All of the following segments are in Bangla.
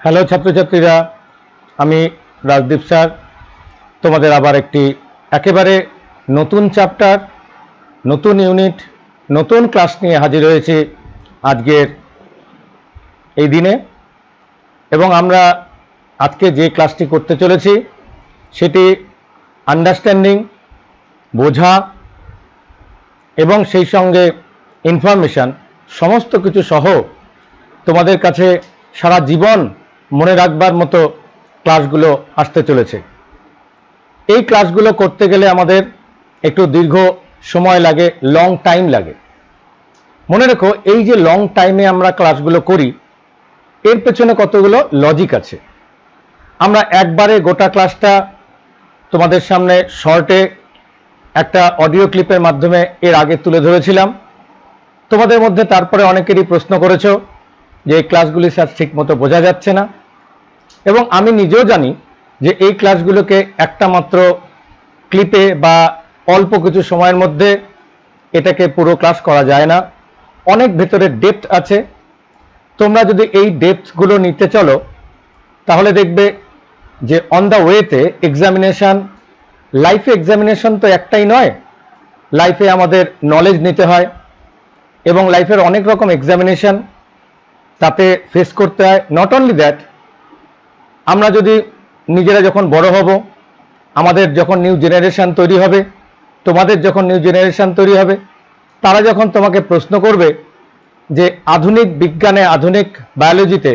হ্যালো ছাত্রছাত্রীরা, আমি রাজদীপ স্যার তোমাদের আবার একটি একেবারে নতুন চ্যাপ্টার, নতুন ইউনিট, নতুন ক্লাস নিয়ে হাজির হয়েছি আজকের এই দিনে। এবং আমরা আজকে যে ক্লাসটি করতে চলেছি সেটি আন্ডারস্ট্যান্ডিং, বোঝা এবং সেই সঙ্গে ইনফরমেশান সমস্ত কিছু সহ তোমাদের কাছে সারা জীবন মনে রাখবার মতো ক্লাসগুলো আসতে চলেছে। এই ক্লাসগুলো করতে গেলে আমাদের একটু দীর্ঘ সময় লাগে, লং টাইম লাগে। মনে রেখো, এই যে লং টাইমে আমরা ক্লাসগুলো করি এর পেছনে কতগুলো লজিক আছে। আমরা একবারে গোটা ক্লাসটা তোমাদের সামনে শর্টে একটা অডিও ক্লিপের মাধ্যমে এর আগে তুলে ধরেছিলাম। তোমাদের মধ্যে তারপরে অনেকেরই প্রশ্ন করেছো যে এই ক্লাসগুলি স্যার ঠিক মতো বোঝা যাচ্ছে না, এবং আমি নিজেও জানি যে এই ক্লাসগুলোকে একটা মাত্র ক্লিপে বা অল্প কিছু সময়ের মধ্যে এটাকে পুরো ক্লাস করা যায় না। অনেক ভেতরে ডেপথ আছে। তোমরা যদি এই ডেপথগুলো নিতে চলো তাহলে দেখবে যে অন দ্য ওয়েতে এক্সামিনেশন, লাইফে এক্সামিনেশন তো একটাই নয়, লাইফে আমাদের নলেজ নিতে হয় এবং লাইফের অনেক রকম এক্সামিনেশন তাতে ফেস করতে হয়। নট অনলি দ্যাট, আমরা যদি নিজেরা যখন বড় হব, আমাদের যখন নিউ জেনারেশন তৈরি হবে, তোমাদের যখন নিউ জেনারেশন তৈরি হবে, তারা যখন তোমাকে প্রশ্ন করবে যে আধুনিক বিজ্ঞানে, আধুনিক বায়োলজিতে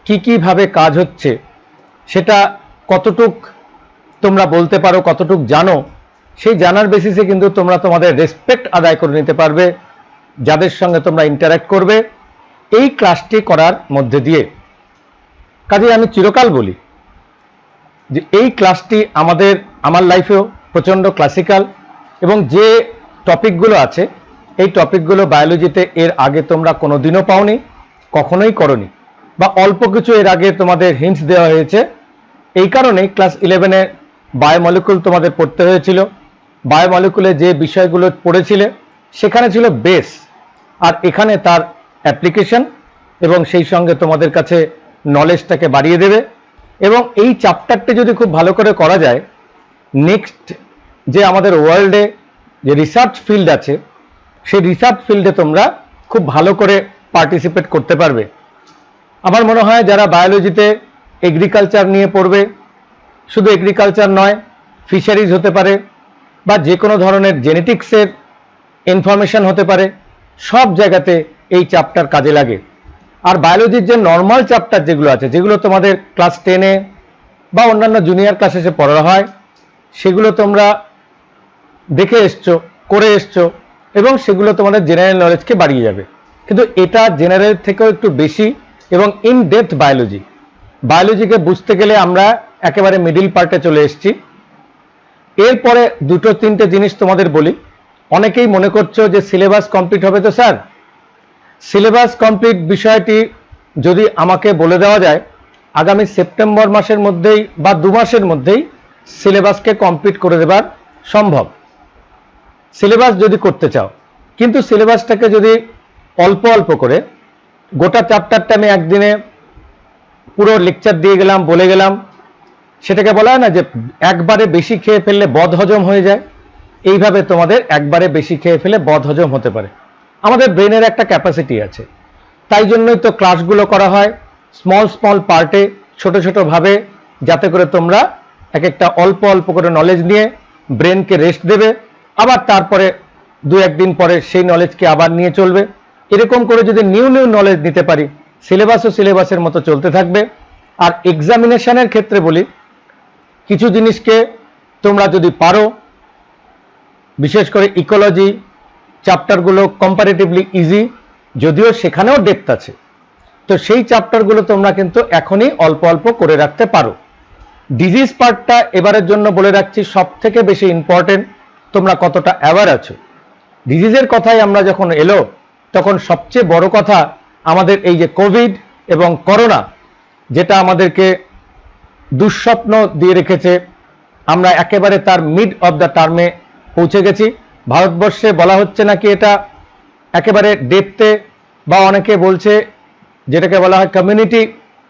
কি কিভাবে কাজ হচ্ছে, সেটা কতটুক তোমরা বলতে পারো, কতটুক জানো, সেই জানার বেসিসে কিন্তু তোমরা তোমাদের রেসপেক্ট আদায় করে নিতে পারবে যাদের সঙ্গে তোমরা ইন্টারঅ্যাক্ট করবে এই ক্লাসটি করার মধ্যে দিয়ে। কাজে আমি চিরকাল বলি যে এই ক্লাসটি আমার লাইফেও প্রচণ্ড ক্লাসিক্যাল, এবং যে টপিকগুলো আছে এই টপিকগুলো বায়োলজিতে এর আগে তোমরা কোনোদিনও পাওনি, কখনোই করনি, বা অল্প কিছু এর আগে তোমাদের হিন্টস দেওয়া হয়েছে। এই কারণেই ক্লাস 11-এ বায়োমলিকুল তোমাদের পড়তে হয়েছিল। বায়োমলিকুলে যে বিষয়গুলো পড়েছিলে সেখানে ছিল বেস, আর এখানে তার অ্যাপ্লিকেশন, এবং সেই সঙ্গে তোমাদের কাছে নলেজটাকে বাড়িয়ে দেবে। এবং এই চ্যাপ্টারটি যদি খুব ভালো করে করা যায়, নেক্সট যে আমাদের ওয়ার্ল্ডে যে রিসার্চ ফিল্ড আছে সেই রিসার্চ ফিল্ডে তোমরা খুব ভালো করে পার্টিসিপেট করতে পারবে। আমার মনে হয় যারা বায়োলজিতে এগ্রিকালচার নিয়ে পড়বে, শুধু এগ্রিকালচার নয়, ফিশারিজ হতে পারে বা যে কোনো ধরনের জেনেটিক্সের ইনফরমেশন হতে পারে, সব জায়গাতে এই চ্যাপ্টার কাজে লাগে। আর বায়োলজির যে নর্মাল চ্যাপ্টার যেগুলো আছে, যেগুলো তোমাদের ক্লাস 10-এ বা অন্যান্য জুনিয়র ক্লাসে এসে পড়া হয়, সেগুলো তোমরা দেখে এসছো, করে এসছো, এবং সেগুলো তোমাদের জেনারেল নলেজকে বাড়িয়ে যাবে। কিন্তু এটা জেনারেল থেকেও একটু বেশি এবং ইন ডেপথ বায়োলজি। বায়োলজিকে বুঝতে গেলে আমরা একেবারে মিডিল পার্টে চলে এসেছি। এরপরে দুটো তিনটে জিনিস তোমাদের বলি। অনেকেই মনে করছো যে সিলেবাস কমপ্লিট হবে। তো স্যার, সিলেবাস কমপ্লিট বিষয়টি যদি আমাকে বলে দেওয়া যায় আগামী সেপ্টেম্বর মাসের মধ্যেই বা 2 মাসের মধ্যেই সিলেবাসকে কমপ্লিট করে দেবার সম্ভব, সিলেবাস যদি করতে চাও। কিন্তু সিলেবাসটাকে যদি অল্প অল্প করে, গোটা চ্যাপ্টারটা আমি একদিনে পুরো লেকচার দিয়ে গেলাম, বলে গেলাম, সেটাকে বলা হয় না যে একবারে বেশি খেয়ে ফেললে বদহজম হয়ে যায়। এইভাবে তোমাদের একবারে বেশি খেয়ে ফেলে বদহজম হতে পারে। আমাদের ব্রেনের একটা ক্যাপাসিটি আছে, তাই জন্যই তো ক্লাসগুলো করা হয় স্মল স্মল পার্টে, ছোট ছোট ভাবে, যাতে করে তোমরা এক একটা অল্প অল্প করে নলেজ নিয়ে ব্রেনকে রেস্ট দেবে, আবার তারপরে 2-1 দিন পরে সেই নলেজকে আবার নিয়ে চলবে। এরকম করে যদি নিউ নিউ নলেজ নিতে পারি, সিলেবাসও সিলেবাসের মতো চলতে থাকবে। আর এক্সামিনেশনের ক্ষেত্রে বলি, কিছু জিনিসকে তোমরা যদি পারো, বিশেষ করে ইকোলজি চ্যাপ্টারগুলো কম্পারেটিভলি ইজি, যদিও সেখানেও ডেপথ আছে, তো সেই চ্যাপ্টারগুলো তোমরা কিন্তু এখনই অল্প অল্প করে রাখতে পারো। ডিজিজ পার্টটা এবারের জন্য বলে রাখছি সব থেকে বেশি ইম্পর্টেন্ট, তোমরা কতটা অ্যাওয়ার আছো। ডিজিজের কথাই আমরা যখন এলো, তখন সবচেয়ে বড় কথা আমাদের এই যে কোভিড এবং করোনা, যেটা আমাদেরকে দুঃস্বপ্ন দিয়ে রেখেছে, আমরা একেবারে তার মিড অফ দ্য টার্মে পৌঁছে গেছি। ভারতবর্ষে বলা হচ্ছে নাকি এটা একেবারে ডেপথে, বা অনেকে বলছে যেটাকে বলা হয় কমিউনিটি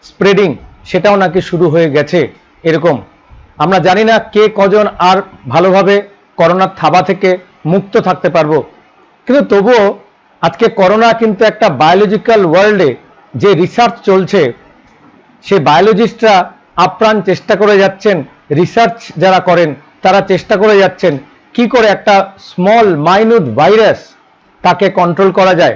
স্প্রেডিং, সেটাও নাকি শুরু হয়ে গেছে। এরকম আমরা জানি না কে কজন আর ভালোভাবে করোনার থাবা থেকে মুক্ত থাকতে পারবো, কিন্তু তবুও আজকে করোনা কিন্তু একটা বায়োলজিক্যাল ওয়ার্ল্ডে যে রিসার্চ চলছে, সেই বায়োলজিস্টরা আপ্রাণ চেষ্টা করে যাচ্ছেন, রিসার্চ যারা করেন তারা চেষ্টা করে যাচ্ছেন কি করে একটা স্মল মাইনিউট ভাইরাস তাকে কন্ট্রোল করা যায়।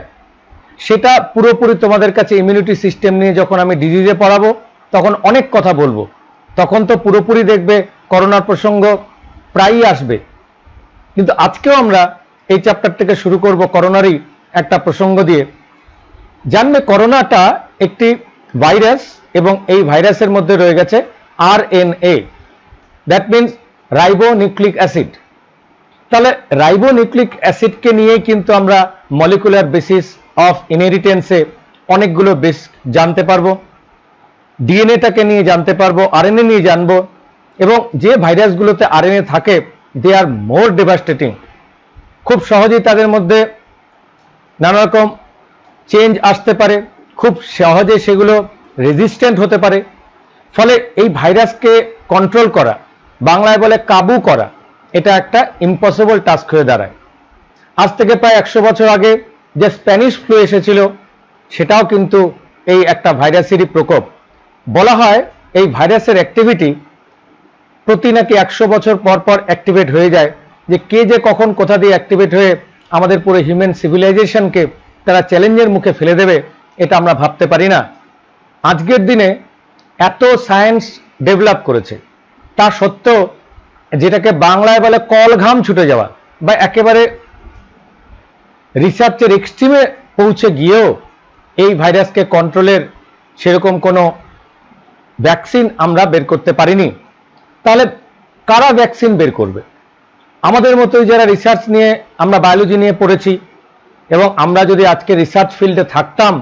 সেটা পুরোপুরি তোমাদের কাছে ইমিউনিটি সিস্টেম নিয়ে যখন আমি ডিজিজে পড়াবো তখন অনেক কথা বলবো, তখন তো পুরোপুরি দেখবে করোনার প্রসঙ্গ প্রায়ই আসবে। কিন্তু আজকেও আমরা এই চ্যাপ্টার থেকে শুরু করব করোনারই একটা প্রসঙ্গ দিয়ে। জানবে করোনাটা একটি ভাইরাস এবং এই ভাইরাসের মধ্যে রয়ে গেছে RNA, that means ribonucleic acid. তাহলে রাইবোনিউক্লিক অ্যাসিডকে নিয়েই কিন্তু আমরা মলিকুলার বেসিস অফ ইনহেরিটেন্সে অনেকগুলো বেস জানতে পারবো, ডিএনএটাকে নিয়ে জানতে পারবো, আরএনএ নিয়ে জানবো, এবং যে ভাইরাসগুলোতে আরএনএ থাকে দে আর মোর ডেভাস্টেটিং। খুব সহজেই তাদের মধ্যে নানা রকম চেঞ্জ আসতে পারে, খুব সহজে সেগুলো রেজিস্ট্যান্ট হতে পারে। ফলে এই ভাইরাসকে কন্ট্রোল করা, বাংলায় বলে কাবু করা, এটা একটা ইম্পসিবল টাস্ক হয়ে দাঁড়ায়। আজ থেকে প্রায় 100 বছর আগে যে স্প্যানিশ ফ্লু এসেছিল সেটাও কিন্তু এই একটা ভাইরাসেরই প্রকোপ। বলা হয় এই ভাইরাসের অ্যাক্টিভিটি প্রতি নাকি 100 বছর পর পর অ্যাক্টিভেট হয়ে যায়, যে কে যে কখন কোথা দিয়ে অ্যাক্টিভেট হয়ে আমাদের পুরো হিউম্যান সিভিলাইজেশনকে তারা চ্যালেঞ্জের মুখে ফেলে দেবে এটা আমরা ভাবতে পারি না। আজকের দিনে এত সায়েন্স ডেভেলপ করেছে, তা সত্ত্বেও যেটাকে বাংলায় বলে কল ঘাম ছুটে যাওয়া বা একেবারে রিসার্চের এক্সট্রিমে পৌঁছে গিয়েও এই ভাইরাসকে কন্ট্রোলের সেরকম কোনো ভ্যাকসিন আমরা বের করতে পারিনি। তাহলে কারা ভ্যাকসিন বের করবে? আমাদের মতোই যারা রিসার্চ নিয়ে, আমরা বায়োলজি নিয়ে পড়েছি এবং আমরা যদি আজকে রিসার্চ ফিল্ডে থাকতাম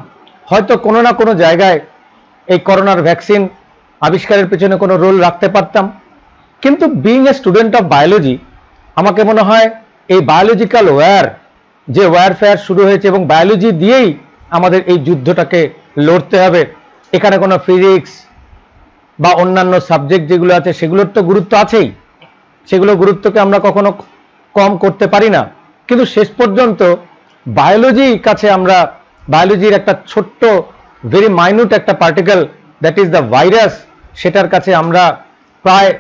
হয়তো কোনো না কোনো জায়গায় এই করোনার ভ্যাকসিন আবিষ্কারের পেছনে কোনো রোল রাখতে পারতাম। কিন্তু being a student of biology আমাকে মনে হয় এই বায়োলজিক্যাল যে ওয়ারফেয়ার শুরু হয়েছে এবং বায়োলজি দিয়েই আমাদের এই যুদ্ধটাকে লড়তে হবে। এখানে কোনো ফিজিক্স বা অন্যান্য সাবজেক্ট যেগুলো আছে সেগুলোর তো গুরুত্ব আছেই, সেগুলো গুরুত্বকে আমরা কখনো কম করতে পারি না, কিন্তু শেষ পর্যন্ত বায়োলজি কাছে আমরা, বায়োলজির একটা ছোট্ট ভেরি মাইনিউট একটা particle that is the virus, সেটার কাছে আমরা প্রায়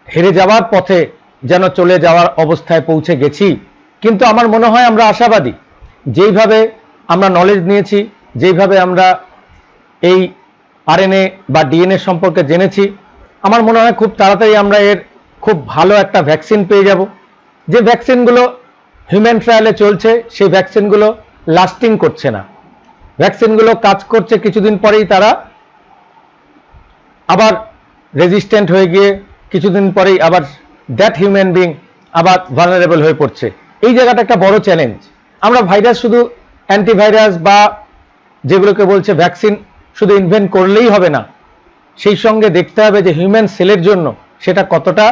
হেরে যাওয়ার পথে যেন চলে যাওয়ার অবস্থায় পৌঁছে গেছি। কিন্তু আমার মনে হয় আমরা আশাবাদী, যেইভাবে আমরা নলেজ নিয়েছি, যেইভাবে আমরা এই আরএনএ বা ডিএনএ সম্পর্কে জেনেছি, আমার মনে হয় খুব তাড়াতাড়ি আমরা এর খুব ভালো একটা ভ্যাকসিন পেয়ে যাব। যে ভ্যাকসিনগুলো হিউম্যান ট্রায়ালে চলছে সেই ভ্যাকসিনগুলো লাস্টিং করছে না, ভ্যাকসিনগুলো কাজ করছে কিছুদিন পরেই তারা আবার রেজিস্ট্যান্ট হয়ে গিয়ে কিছুদিন পরেই আবার দ্যাট হিউম্যান বিং আবার ভালনারেবল হয়ে পড়ছে। এই জায়গাটা একটা বড় চ্যালেঞ্জ। আমরা ভাইরাস শুধু অ্যান্টিভাইরাস বা যেগুলোকে বলছে ভ্যাকসিন শুধু ইনভেন্ট করলেই হবে না, সেই সঙ্গে দেখতে হবে যে হিউম্যান সেলের জন্য সেটা কতটা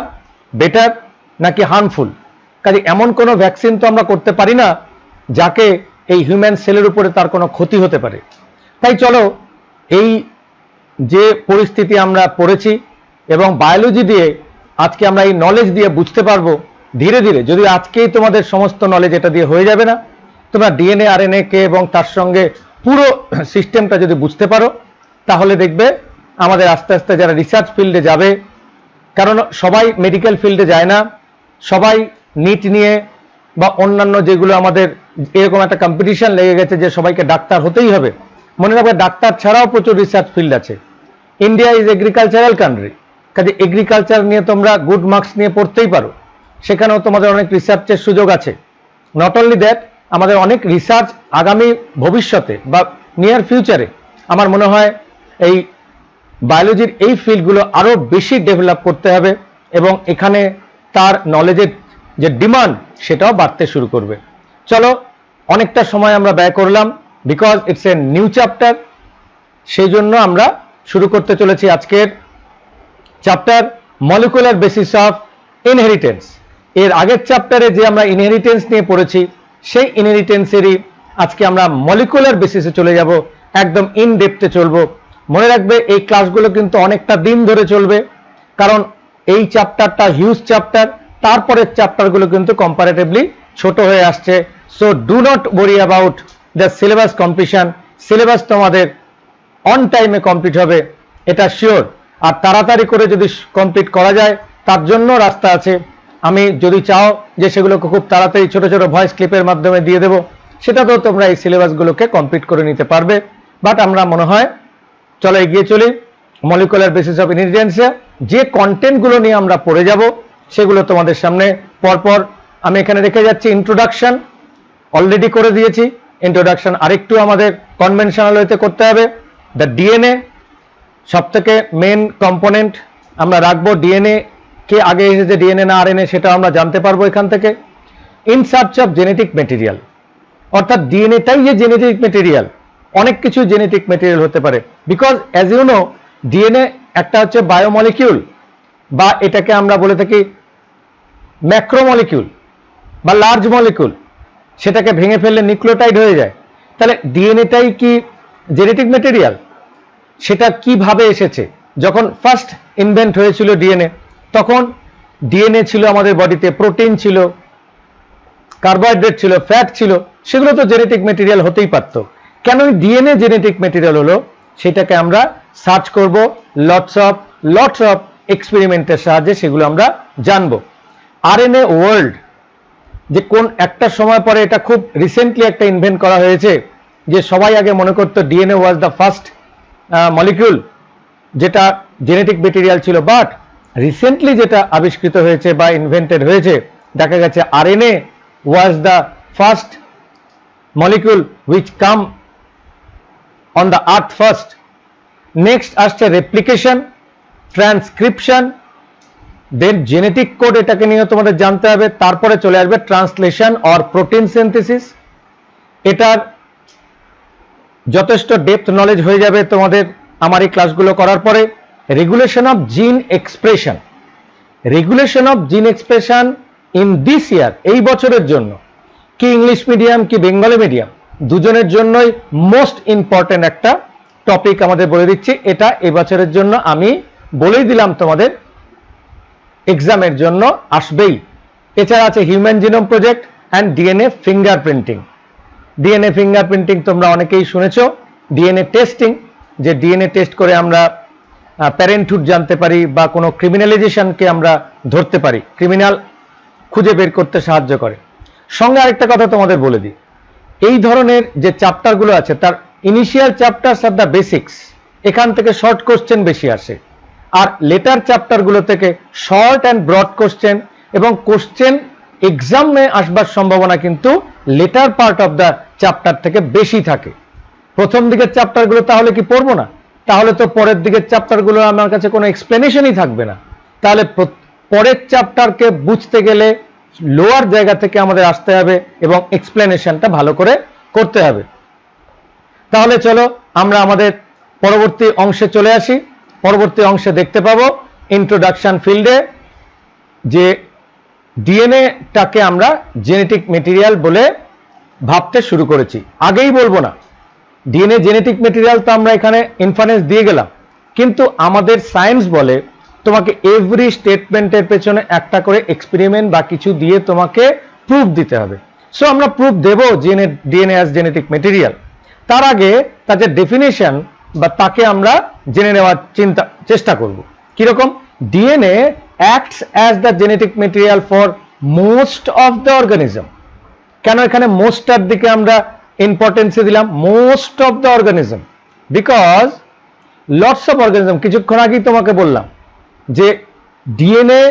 বেটার নাকি হার্মফুল। কাজে এমন কোনো ভ্যাকসিন তো আমরা করতে পারি না যাকে এই হিউম্যান সেলের উপরে তার কোনো ক্ষতি হতে পারে। তাই চলো এই যে পরিস্থিতি আমরা পড়েছি এবং বায়োলজি দিয়ে আজকে আমরা এই নলেজ দিয়ে বুঝতে পারবো ধীরে ধীরে, যদি আজকেই তোমাদের সমস্ত নলেজ এটা দিয়ে হয়ে যাবে না, তোমরা ডিএনএ আরএনএ কে এবং তার সঙ্গে পুরো সিস্টেমটা যদি বুঝতে পারো তাহলে দেখবে আমাদের আস্তে আস্তে যারা রিসার্চ ফিল্ডে যাবে, কারণ সবাই মেডিকেল ফিল্ডে যায় না, সবাই নিট নিয়ে বা অন্যান্য যেগুলো আমাদের এরকম একটা কম্পিটিশন লেগে গেছে যে সবাইকে ডাক্তার হতেই হবে। মনে রাখবে ডাক্তার ছাড়াও প্রচুর রিসার্চ ফিল্ড আছে। ইন্ডিয়া ইজ এগ্রিকালচারাল কান্ট্রি, কাজে এগ্রিকালচার নিয়ে তোমরা গুড মার্কস নিয়ে পড়তেই পারো, সেখানেও তোমাদের অনেক রিসার্চের সুযোগ আছে। নট অনলি দ্যাট, আমাদের অনেক রিসার্চ আগামী ভবিষ্যতে বা নিয়ার ফিউচারে আমার মনে হয় এই বায়োলজির এই ফিল্ডগুলো আরো বেশি ডেভেলপ করতে হবে এবং এখানে তার নলেজের যে ডিমান্ড সেটাও বাড়তে শুরু করবে। চলো, অনেকটা সময় আমরা ব্যয় করলাম because it's a new chapter, সেই জন্য আমরা শুরু করতে চলেছি আজকের chapter molecular basis of inheritance. এর আগের চ্যাপ্টারে যে আমরা ইনহেরিটেন্স নিয়ে পড়েছি সেই ইনহেরিটেন্সেরই আজকে আমরা মলিকুলার বেসিসে চলে যাব, একদম ইন ডেপথে চলবো। মনে রাখবে এই ক্লাসগুলো কিন্তু অনেকটা দিন ধরে চলবে, কারণ এই চ্যাপ্টারটা হিউজ চ্যাপ্টার, তারপরের চ্যাপ্টারগুলো কিন্তু কম্পারেটিভলি ছোট হয়ে আসছে। So do not worry about the syllabus completion. Syllabus তোমাদের অন টাইমে কমপ্লিট হবে, এটা শিওর। আর তাড়াতাড়ি করে যদি কমপ্লিট করা যায় তার জন্য রাস্তা আছে। আমি যদি চাও যে সেগুলোকে খুব তাড়াতাড়ি ছোট ছোট ভয়েস ক্লিপের মাধ্যমে দিয়ে দেবো, সেটা তো তোমরা এই সিলেবাসগুলোকে কমপ্লিট করে নিতে পারবে। বাট আমরা মনে হয় চলো এগিয়ে চলি। মলিকুলার বেসিস অফ ইনগ্রিডিয়েন্টসে যে কন্টেন্টগুলো নিয়ে আমরা পড়ে যাব সেগুলো তোমাদের সামনে পরপর আমি এখানে রেখে যাচ্ছি। ইন্ট্রোডাকশন অলরেডি করে দিয়েছি, ইন্ট্রোডাকশন আরেকটু আমাদের কনভেনশনাল ওয়েতে করতে হবে। দ্য ডিএনএ সব থেকে মেন কম্পোনেন্ট আমরা রাখবো। ডিএনএ কে আগে এসেছে, ডিএনএ না আরএনএ, সেটা আমরা জানতে পারবো এখান থেকে। In search of genetic material, অর্থাৎ ডিএনএটাই যে জেনেটিক মেটেরিয়াল, অনেক কিছু জেনেটিক মেটেরিয়াল হতে পারে। Because as you know DNA একটা হচ্ছে বায়োমলিকিউল, বা এটাকে আমরা বলে থাকি ম্যাক্রোমলিকিউল বা লার্জ মলিকিউল, সেটাকে ভেঙে ফেললে নিউক্লিওটাইড হয়ে যায়। তাহলে ডিএনএটাই কি জেনেটিক মেটেরিয়াল? সেটা কিভাবে এসেছে? যখন ফার্স্ট ইনভেন্ট হয়েছিল ডিএনএ, তখন ডিএনএ ছিল আমাদের বডিতে, প্রোটিন ছিল, কার্বোহাইড্রেট ছিল, ফ্যাট ছিল, সেগুলো তো জেনেটিক মেটেরিয়াল হতেই পারতো। কেন ডিএনএ জেনেটিক মেটেরিয়াল হলো সেটাকে আমরা সার্চ করব, লটস অফ এক্সপেরিমেন্টের সাহায্যে সেগুলো আমরা জানবো। আরএনএ ওয়ার্ল্ড, যে কোন একটা সময় পরে এটা খুব রিসেন্টলি একটা ইনভেন্ট করা হয়েছে, যে সবাই আগে মনে করতো DNA was the first molecule যেটা জেনেটিক মেটেরিয়াল ছিল, বাট রিসেন্টলি যেটা আবিষ্কৃত হয়েছে বা ইনভেন্টেড হয়েছে, দেখা গেছে RNA was the first molecule which come on the earth first. Next আসছে replication, transcription, then genetic code, এটাকে নিয়ে তোমাদের জানতে হবে। তারপরে চলে আসবে ট্রান্সলেশন অর প্রোটিন সিনথেসিস। এটার যথেষ্ট ডেপথ নলেজ হয়ে যাবে তোমাদের আমার এই ক্লাসগুলো করার পরে। রেগুলেশন অফ জিন এক্সপ্রেশন, রেগুলেশন অফ জিন এক্সপ্রেশন ইন দিস ইয়ার, এই বছরের জন্য, কি ইংলিশ মিডিয়াম কি বেঙ্গলি মিডিয়াম, দুজনের জন্যই মোস্ট ইম্পর্টেন্ট একটা টপিক আমাদের বলে দিচ্ছি। এটা এবছরের জন্য আমি বলেই দিলাম তোমাদের এক্সামের জন্য আসবেই। এছাড়া আছে human genome project and DNA fingerprinting. DNA fingerprinting তোমরা অনেকেই শুনেছো। ডিএনএ টেস্টিং, যে ডিএনএ টেস্ট করে আমরা প্যারেন্টহুড জানতে পারি বা কোনো ক্রিমিনালাইজেশনকে আমরা ধরতে পারি, ক্রিমিনাল খুঁজে বের করতে সাহায্য করে। সঙ্গে আরেকটা কথা তোমাদের বলে দিই, এই ধরনের যে চ্যাপ্টারগুলো আছে তার initial chapters are the basics, এখান থেকে শর্ট কোশ্চেন বেশি আসে, আর লেটার চ্যাপ্টারগুলো থেকে শর্ট অ্যান্ড ব্রড কোশ্চেন, এবং কোশ্চেন এক্সামে আসবার সম্ভাবনা কিন্তু letter part of the chapter থেকে বেশি থাকে। প্রথম দিকের চ্যাপ্টারগুলো তাহলে কি পড়বো না? তাহলে তো পরের দিকের চ্যাপ্টারগুলো আমার কাছে কোনো এক্সপ্লেনেশনই থাকবে না। তাহলে পরের চ্যাপ্টারকে বুঝতে গেলে লোয়ার জায়গা থেকে আমাদের আসতে হবে এবং এক্সপ্লেনেশনটা ভালো করে করতে হবে। তাহলে চলো আমরা আমাদের পরবর্তী অংশে চলে আসি। পরবর্তী অংশে দেখতে পাবো ইন্ট্রোডাকশন ফিল্ডে যে ডিএনএটাকে আমরা জেনেটিক মেটেরিয়াল বলে ভাবতে শুরু করেছি। আগেই বলবো না, ডিএনএ জেনেটিক মেটেরিয়াল তো আমরা এখানে ইনফারেন্স দিয়ে গেলাম, কিন্তু আমাদের সায়েন্স বলে তোমাকে এভরি স্টেটমেন্টের পেছনে একটা করে এক্সপেরিমেন্ট বা কিছু দিয়ে তোমাকে প্রুফ দিতে হবে। সো আমরা প্রুফ দেব ডিএনএ অ্যাজ জেনেটিক মেটেরিয়াল। তার আগে তাদের ডেফিনেশন বা তাকে আমরা জেনে নেওয়ার চেষ্টা করব। কিরকম? DNA acts as the genetic material for most of the organism. কেন এখানে মোস্টটার দিকে আমরা ইম্পর্টেন্স দিলাম? Most of the organism, because lots of organism, কিছুক্ষণ আগেই তোমাকে বললাম যে ডিএনএ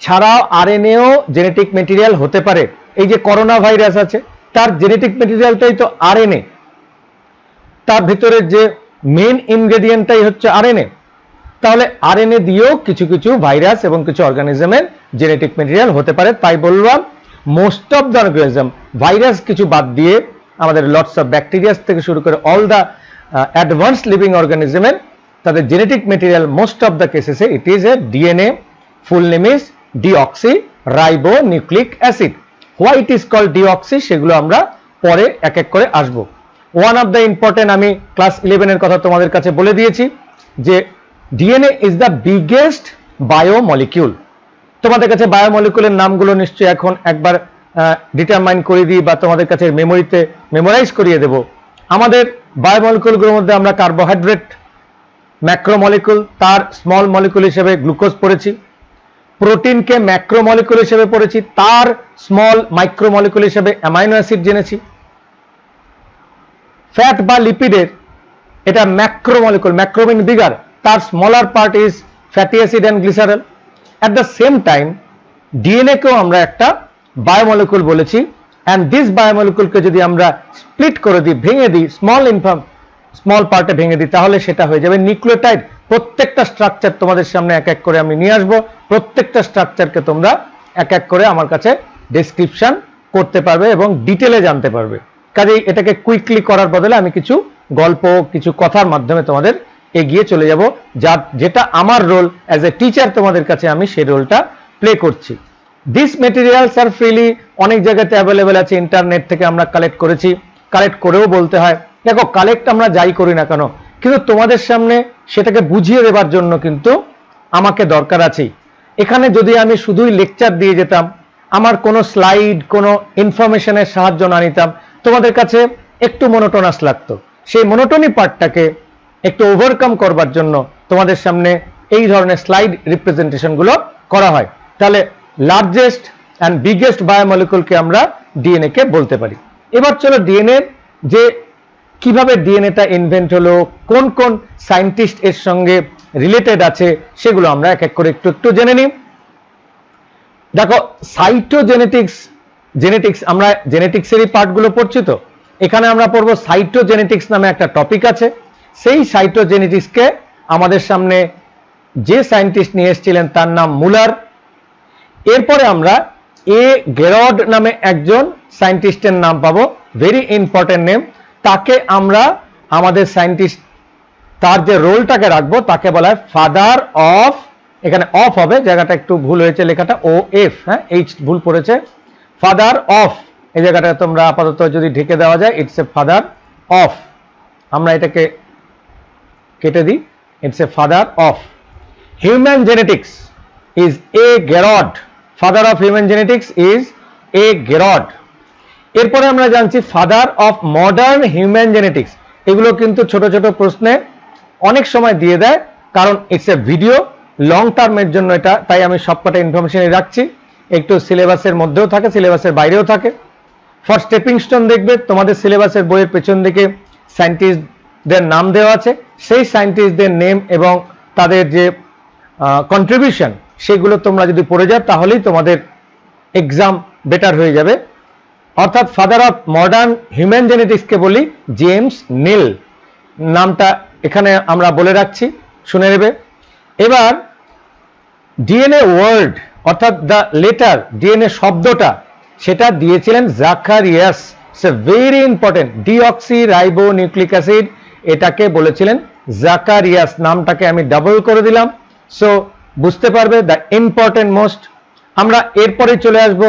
ছাড়াও আরএনএও জেনেটিক মেটেরিয়াল হতে পারে। এই যে করোনা ভাইরাস আছে, তার জেনেটিক মেটেরিয়ালটাই তো আরএনএ, তার ভিতরে যে মেন ইনগ্রেডিয়েন্টটাই হচ্ছে আরএনএ। তাহলে আরএনএ দিয়েও কিছু কিছু ভাইরাস এবং কিছু অর্গানিজমের জেনেটিক মেটেরিয়াল হতে পারে। তাই বললাম most of the organism, virus কিছু বাদ দিয়ে আমাদের লটস অফ ব্যাকটেরিয়াস থেকে শুরু করে অল দ্য অ্যাডভান্স লিভিং অর্গানিজমের তাদের genetic material most of the কেসেসে it is a DNA. Full name is deoxyribonucleic acid. Why it is called deoxy সেগুলো আমরা পরে এক এক করে আসবো। ওয়ান অফ দ্য ইম্পর্টেন্ট, আমি ক্লাস 11 এর কথা তোমাদের কাছে বলে দিয়েছি যে DNA is the biggest biomolecule. তোমাদের কাছে বায়োমলিকুলের নামগুলো নিশ্চয়ই এখন একবার ডিটারমাইন করে দিই বা তোমাদের কাছে মেমোরিতে মেমোরাইজ করিয়ে দেব। আমাদের বায়োমলিকুলগুলোর মধ্যে আমরা কার্বোহাইড্রেট ম্যাক্রোমলিকুল, তার স্মল মলিকুল হিসেবে গ্লুকোজ পড়েছি। প্রোটিনকে ম্যাক্রোমলিকুল হিসেবে পড়েছি, তার স্মল মাইক্রোমলিকুল হিসেবে অ্যামাইনো অ্যাসিড জেনেছি। ফ্যাট বা লিপিডের এটা ম্যাক্রোমলিকুল, ম্যাক্রো মিন বিগার, তার smaller part is fatty acid and glycerol. At the same time DNA কেও আমরা একটা বায়োমলিকুল বলেছি, অ্যান্ড দিস বায়োমলিকুলকে যদি আমরা স্প্লিট করে দিই, ভেঙে দিই, স্মল পার্টে ভেঙে দিই, তাহলে সেটা হয়ে যাবে নিউক্লিওটাইড। প্রত্যেকটা স্ট্রাকচার তোমাদের সামনে এক এক করে আমি নিয়ে আসবো, প্রত্যেকটা স্ট্রাকচারকে তোমরা এক এক করে আমার কাছে ডেসক্রিপশন করতে পারবে এবং ডিটেলে জানতে পারবে। কাজেই এটাকে কুইকলি করার বদলে আমি কিছু গল্প, কিছু কথার মাধ্যমে তোমাদের এগিয়ে চলে যাব, যেটা আমার রোল অ্যাজ এ টিচার, তোমাদের কাছে আমি সেই রোলটা প্লে করছি। দিস মেটেরিয়ালস আর ফ্রিলি, অনেক জায়গাতে অ্যাভেলেবেল আছে, ইন্টারনেট থেকে আমরা কালেক্ট করেছি, কালেক্ট করেও বলতে হয়। দেখো, কালেক্ট আমরা যাই করি না কেন, কিন্তু তোমাদের সামনে সেটাকে বুঝিয়ে দেবার জন্য কিন্তু আমাকে দরকার আছে। এখানে যদি আমি শুধুই লেকচার দিয়ে যেতাম, আমার কোনো স্লাইড, কোনো ইনফরমেশনের সাহায্য না নিতাম, তোমাদের কাছে একটু মনোটোনাস লাগতো। সেই মনোটনি পার্টটাকে একটু ওভারকাম করবার জন্য তোমাদের সামনে এই ধরনের স্লাইড রিপ্রেজেন্টেশনগুলো করা হয়। তাহলে লার্জেস্ট অ্যান্ড বিগেস্ট বায়োমলিকুলকে আমরা ডিএনএ কে বলতে পারি। এবার চলো ডিএনএ যে কিভাবে ডিএনএটা ইনভেন্ট হলো, কোন কোন সায়েন্টিস্ট এর সঙ্গে রিলেটেড আছে, সেগুলো আমরা এক এক করে একটু একটু জেনে নিই। দেখো, জেনেটিক্স আমরা জেনেটিক্সেরই পার্টগুলো পড়ছি, তো এখানে আমরা পড়বো সাইটোজেনেটিক্স নামে একটা টপিক আছে। সেই সাইটোজেনেটিক্সকে আমাদের সামনে যে সায়েন্টিস্ট নিয়ে এসেছিলেন তার নাম মুলার। এরপরে আমরা এ গেরড নামে একজন সায়েন্টিস্টের নাম পাবো, ভেরি ইম্পর্টেন্ট নেম। তাকে আমরা আমাদের সায়েন্টিস্ট, তার যে রোলটাকে রাখবো তাকে বলা হয় ফাদার অফ, এখানে অফ হবে, জায়গাটা একটু ভুল হয়েছে, লেখাটা ও এফ, হ্যাঁ, এইচ ভুল পড়েছে, ফাদার অফ, এই জায়গাটা তোমরা আপাতত যদি ঢেকে দেওয়া যায়, ইটস এ ফাদার অফ, আমরা এটাকে কেটে দিই, it's a father of human genetics is A Garrod, father of human genetics is A Garrod. এরপরে আমরা জানছি father of modern human genetics. এগুলো কিন্তু ছোট ছোট প্রশ্নে অনেক সময় দিয়ে দেয়, কারণ ইটস এ ভিডিও, লং টার্মের জন্য এটা, তাই আমি সবকটা ইনফরমেশন রাখছি, একটু সিলেবাসের মধ্যেও থাকে, সিলেবাসের বাইরেও থাকে। ফর স্টেপিং স্টোন দেখবে তোমাদের সিলেবাসের বইয়ের পেছন দিকে সায়েন্টিস্টদের নাম দেওয়া আছে, সেই সায়েন্টিস্টদের নেম এবং তাদের যে কন্ট্রিবিউশন, সেগুলো তোমরা যদি পড়ে যাও তাহলেই তোমাদের এক্সাম বেটার হয়ে যাবে। অর্থাৎ ফাদার অফ মডার্ন হিউম্যান জেনেটিক্সকে বলি জেমস নিল, নামটা এখানে আমরা বলে রাখছি, শুনে নেবে। এবার ডিএনএ ওয়ার্ড, অর্থাৎ দ্য লেটার, ডিএনএ শব্দটা, সেটা দিয়েছিলেন জাকারিয়াস। It's very important, deoxy ribo nucleic acid, এটাকে বলেছিলেন জাকারিয়াস। নামটাকে আমি ডাবল করে দিলাম, সো বুঝতে পারবে দ্য ইম্পর্টেন্ট মোস্ট। আমরা এরপরে চলে আসবো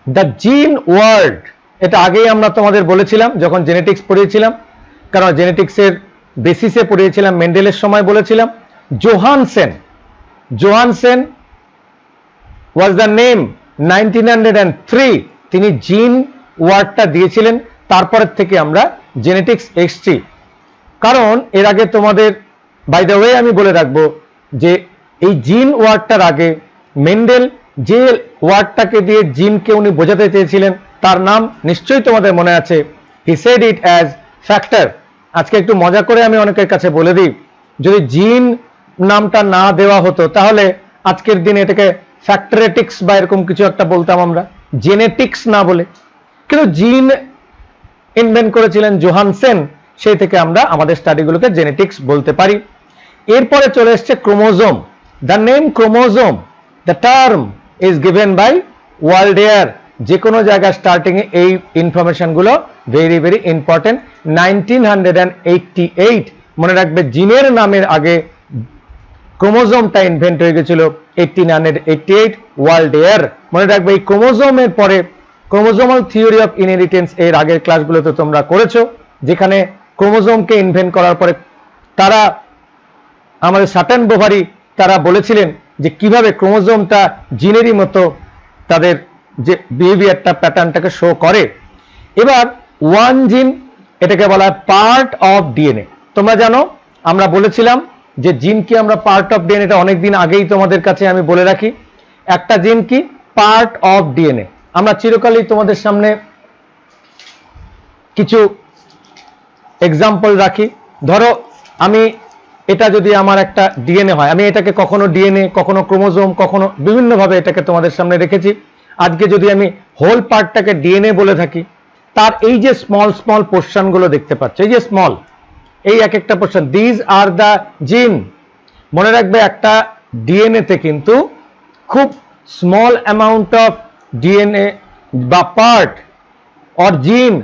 দ্য জিন ওয়ার্ড, এটা আগেই আমরা তোমাদের বলেছিলাম যখন জেনেটিক্স পড়িয়েছিলাম, কারণ জেনেটিক্সের বেসিসে পড়িয়েছিলাম, মেন্ডেলের সময় বলেছিলাম। জোহানসেন ওয়াজ দ্য নেম 1903, তিনি জিন ওয়ার্ডটা দিয়েছিলেন। তারপরের থেকে আমরা জেনেটিক্স এসছি, কারণ এর আগে তোমাদের বাই দ্য ওয়ে আমি বলে রাখবো যে এই জিন ওয়ার্ডটার আগে মেন্ডেল যে ওয়ার্ডটাকে দিয়ে জিনকে উনি বোঝাতে চেয়েছিলেন তার নাম নিশ্চয়ই তোমাদের মনে আছে, হি সেড ইট অ্যাজ ফ্যাক্টর। আজকে একটু মজা করে আমি অনেকের কাছে বলে দিই, যদি জিন নামটা না দেওয়া হতো তাহলে আজকের দিনে এটাকে ফ্যাক্টরেটিক্স বা এরকম কিছু একটা বলতাম আমরা, জেনেটিক্স না বলে। কিন্তু জিন ইনভেন্ট করেছিলেন জোহানসেন, সেই থেকে আমরা আমাদের স্টাডিগুলোকে জেনেটিক্স বলতে পারি। এরপরে চলে এসছে chromosome, the name chromosome, the term is given by Waldeyer. যে কোনো জায়গায় স্টার্টিং এ এই ইনফরমেশন গুলো ভেরি ভেরি ইম্পর্টেন্ট। 1988 মনে রাখবে, জিনের নামের আগে ক্রোমোজোমটা ইনভেন্ট হয়ে গেছিল 1888, ওয়াল্ডেয়ার। মনে রাখবে এই ক্রোমোজোমের পরে ক্রোমোজোমাল থিওরি অফ ইনহেরিটেন্স এর আগের ক্লাসগুলোতে তোমরা করেছো, যেখানে ক্রোমোজোমকে ইনভেন্ট করার পরে তারা আমাদের সাটার্ন বোভারি তারা বলেছিলেন যে কিভাবে ক্রোমোজোমটা জিনেরই মতো তাদের যে বিহেভিয়ারটা প্যাটার্নটাকে শো করে। এবার ওয়ান জিন, এটাকে বলা হয় পার্ট অফ ডিএনএ। তোমরা জানো আমরা বলেছিলাম যে জিন কি আমরা পার্ট অফ ডিএনএ, এটা অনেকদিন আগেই তোমাদের কাছে আমি বলে রাখি। একটা জিন কি পার্ট অফ ডিএনএ। আমরা চিরকালই তোমাদের সামনে কিছু এক্সাম্পল রাখি। ধরো আমি এটা যদি আমার একটা ডিএনএ হয়, আমি এটাকে কখনো ডিএনএ, কখনো ক্রোমোজোম, কখনো বিভিন্নভাবে এটাকে তোমাদের সামনে রেখেছি। আজকে যদি আমি হোল পার্টটাকে ডিএনএ বলে থাকি, তার এই যে স্মল স্মল পোর্শনগুলো দেখতে পাচ্ছ, এই যে স্মল, এই এক একটা পোর্শন, দিজ আর দ্য জিন। মনে রাখবে একটা ডিএনএতে কিন্তু খুব স্মল অ্যামাউন্ট অফ ডিএনএ বা part or gene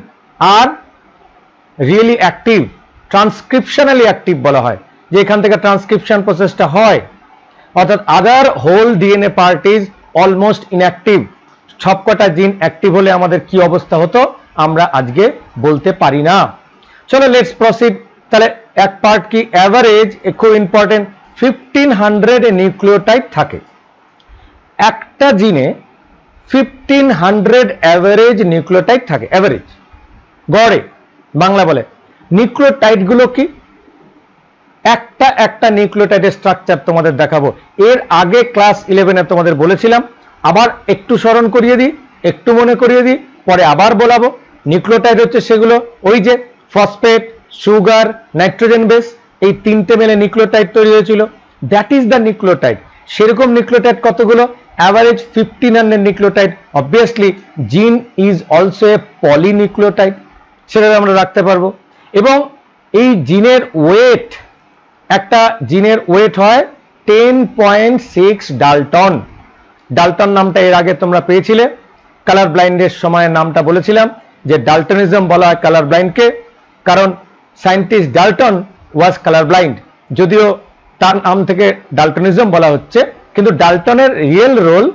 are really active, transcriptionally active বলা হয়, যে এখান থেকে ট্রান্সক্রিপশন প্রসেসটা হয়। অর্থাৎ other whole DNA part is almost inactive. সবকটা জিন অ্যাক্টিভ হলে আমাদের কি অবস্থা হতো আমরা আজকে বলতে পারি না। চলো লেটস প্রসিড। তাহলে এক পার্ট কি অ্যাভারেজ, খুব ইম্পর্টেন্ট, 1500 নিউক্লিওটাইড থাকে একটা জিনে। 1500 অ্যাভারেজ নিউক্লিওটাইড থাকে, অ্যাভারেজ, গড়ে বাংলা বলে। নিউক্লিওটাইড গুলো কি, একটা একটা নিউক্লিওটাইডের স্ট্রাকচার তোমাদের দেখাবো। এর আগে ক্লাস 11-এ তোমাদের বলেছিলাম, আবার একটু স্মরণ করিয়ে দিই, একটু মনে করিয়ে দিই, পরে আবার বলাবো। নিউক্লিওটাইড হচ্ছে সেগুলো, ওই যে ফসফেট, সুগার, নাইট্রোজেন বেস, এই তিনটে মিলে নিউক্লিওটাইড তৈরি হয়েছিল, দ্যাট ইজ দ্য নিউক্লিওটাইড। সেরকম নিউক্লিওটাইড কতগুলো, অ্যাভারেজ 1500 নিউক্লিওটাইড। অবভিয়াসলি জিন ইজ অলসো এ পলিনিউক্লিওটাইড, সেটা আমরা রাখতে পারবো। এবং এই জিনের ওয়েট, একটা জিনের ওয়েট হয় 10.6 ডালটন। ডালটন নামটা এর আগে তোমরা পেয়েছিলে, কালার ব্লাইন্ডের সময় নামটা বলেছিলাম যে ডালটনিজম বলা হয় কালার ব্লাইন্ডকে, কারণ scientist Dalton was colour blind. যদিও তার নাম থেকে ডালটনিজম বলা হচ্ছে, কিন্তু ডালটনের real role,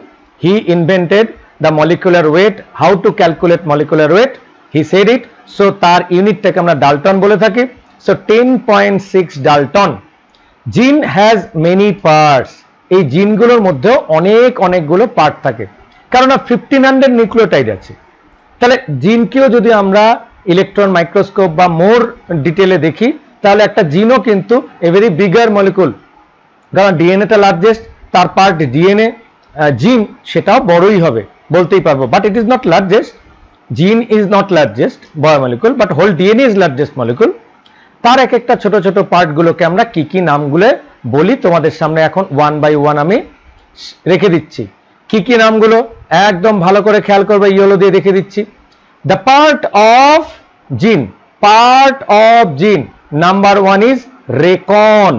he invented the molecular weight, how to calculate molecular weight, he said it. So তার ইউনিটটাকে আমরা ডালটন বলে থাকি। So 10.6 Dalton. Gene has many parts. এই জিনগুলোর মধ্যে অনেকগুলো পার্ট থাকে, কারণ 1500 নিউক্লিওটাইড আছে। তাহলে জিনকেও যদি আমরা ইলেকট্রন মাইক্রোস্কোপ বা মোর ডিটেলে দেখি, তাহলে একটা জিনও কিন্তু এ ভেরি বিগার মলিকুল। কারণ ডিএনএটা লার্জেস্ট, তার পার্ট ডিএনএ, জিন সেটাও বড়ই হবে বলতেই পারবো, but it is not largest. Gene is not largest বড় molecule, but whole DNA is largest molecule. তার এক একটা ছোট ছোট পার্টগুলোকে আমরা কি কি নামগুলো বলি তোমাদের সামনে এখন ওয়ান বাই ওয়ান আমি রেখে দিচ্ছি। কি কি নামগুলো একদম ভালো করে খেয়াল করবে, ইয়েলো দিয়ে রেখে দিচ্ছি। দ্য পার্ট অফ জিন, পার্ট অফ জিন, number one is recon.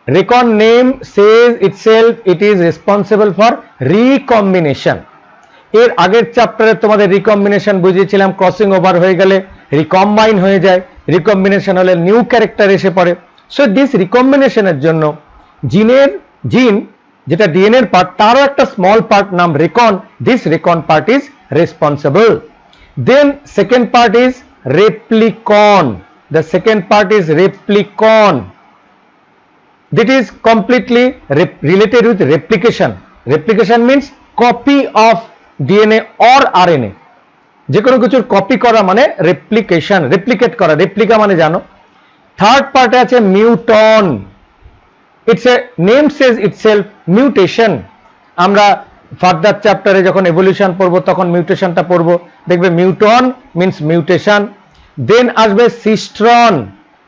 Recon name says itself, it is responsible for recombination. এর আগের চ্যাপ্টারে তোমাদের রিকম্বিনেশন বুঝিয়েছিলাম, ক্রসিং ওভার হয়ে গেলে রিকম্বাইন হয়ে যায়, রিকম্বিনেশন হলে নিউ ক্যারেক্টার এসে পড়ে। সো দিস রিকম্বিনেশনের জন্য জিন যেটা ডিএনএর পার্ট, তারও একটা স্মল পার্ট নাম recon, this recon part is responsible. Then second part is replicon, the second part is replicon, that is completely related with replication. Replication means copy of DNA or RNA, যে কোনো কিছুর কপি করা মানে রেপ্লিকেশন, রেপ্লিকেট করা, রেপ্লিকা মানে জানো। থার্ড পার্টে আছে muton, it's a name says itself mutation. আমরা ফার্দার চ্যাপ্টারে যখন এভলিউশন পড়বো তখন মিউটেশনটা পড়বো, দেখবে মিউটন মিন্স মিউটেশন। দেন আসবে cistron,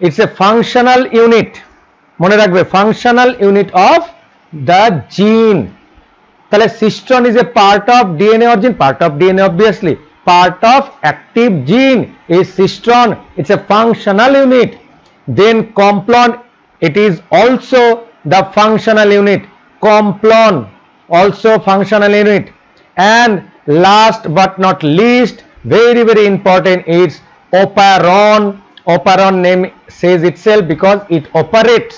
it's a functional unit, মনে রাখবে functional unit of the gene. তাহলে cistron is a part of DNA or gene, part of DNA obviously, part of active gene is cistron, it's a functional unit. Then complon, it is also the functional unit, complon also functional unit. And last but not least, very important, is operon. Operon name says itself because it operates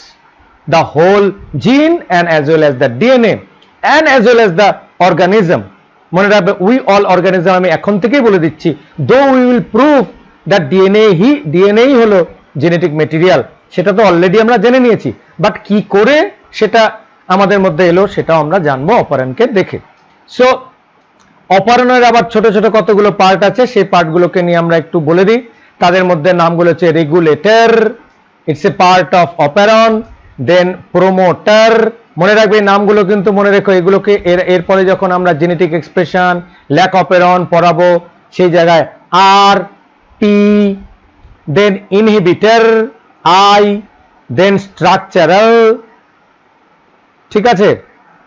the whole gene and as well as the DNA and as well as the organism. মনে রাখবে উই অল অর্গানিজম, আমি এখন থেকেই বলে দিচ্ছি, though we will prove that ডিএনএই হলো জেনেটিক মেটেরিয়াল, সেটা তো অলরেডি আমরা জেনে নিয়েছি, বাট কি করে সেটা আমাদের মধ্যে এলো সেটাও আমরা জানবো অপারেন্টকে দেখে। সো অপারেন্টের আবার ছোট ছোট কতগুলো পার্ট আছে, সেই পার্টগুলোকে নিয়ে আমরা একটু বলে দিই। তাদের মধ্যে নামগুলো হচ্ছে regulator, it's a part of operon, then promoter. মনে রাখবে এই নামগুলো কিন্তু মনে রেখো, এগুলোকে এরপরে যখন আমরা জেনেটিক এক্সপ্রেশন ল্যাক অপারন পড়াবো সেই জায়গায় R, P, then inhibitor, I, then structural. ঠিক আছে,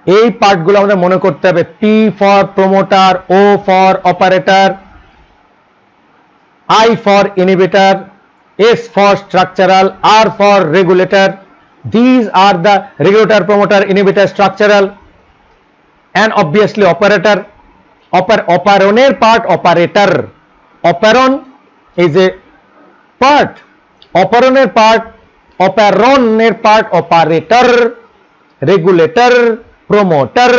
এই পার্টগুলো আমাদের মনে করতে হবে। P for promoter, O for operator, I for inhibitor, S for structural, R for regulator. These are the regulator, promoter, inhibitor, structural, and obviously operator. Operoner part operator. Operon is a part. Operoner part operator, regulator, promoter,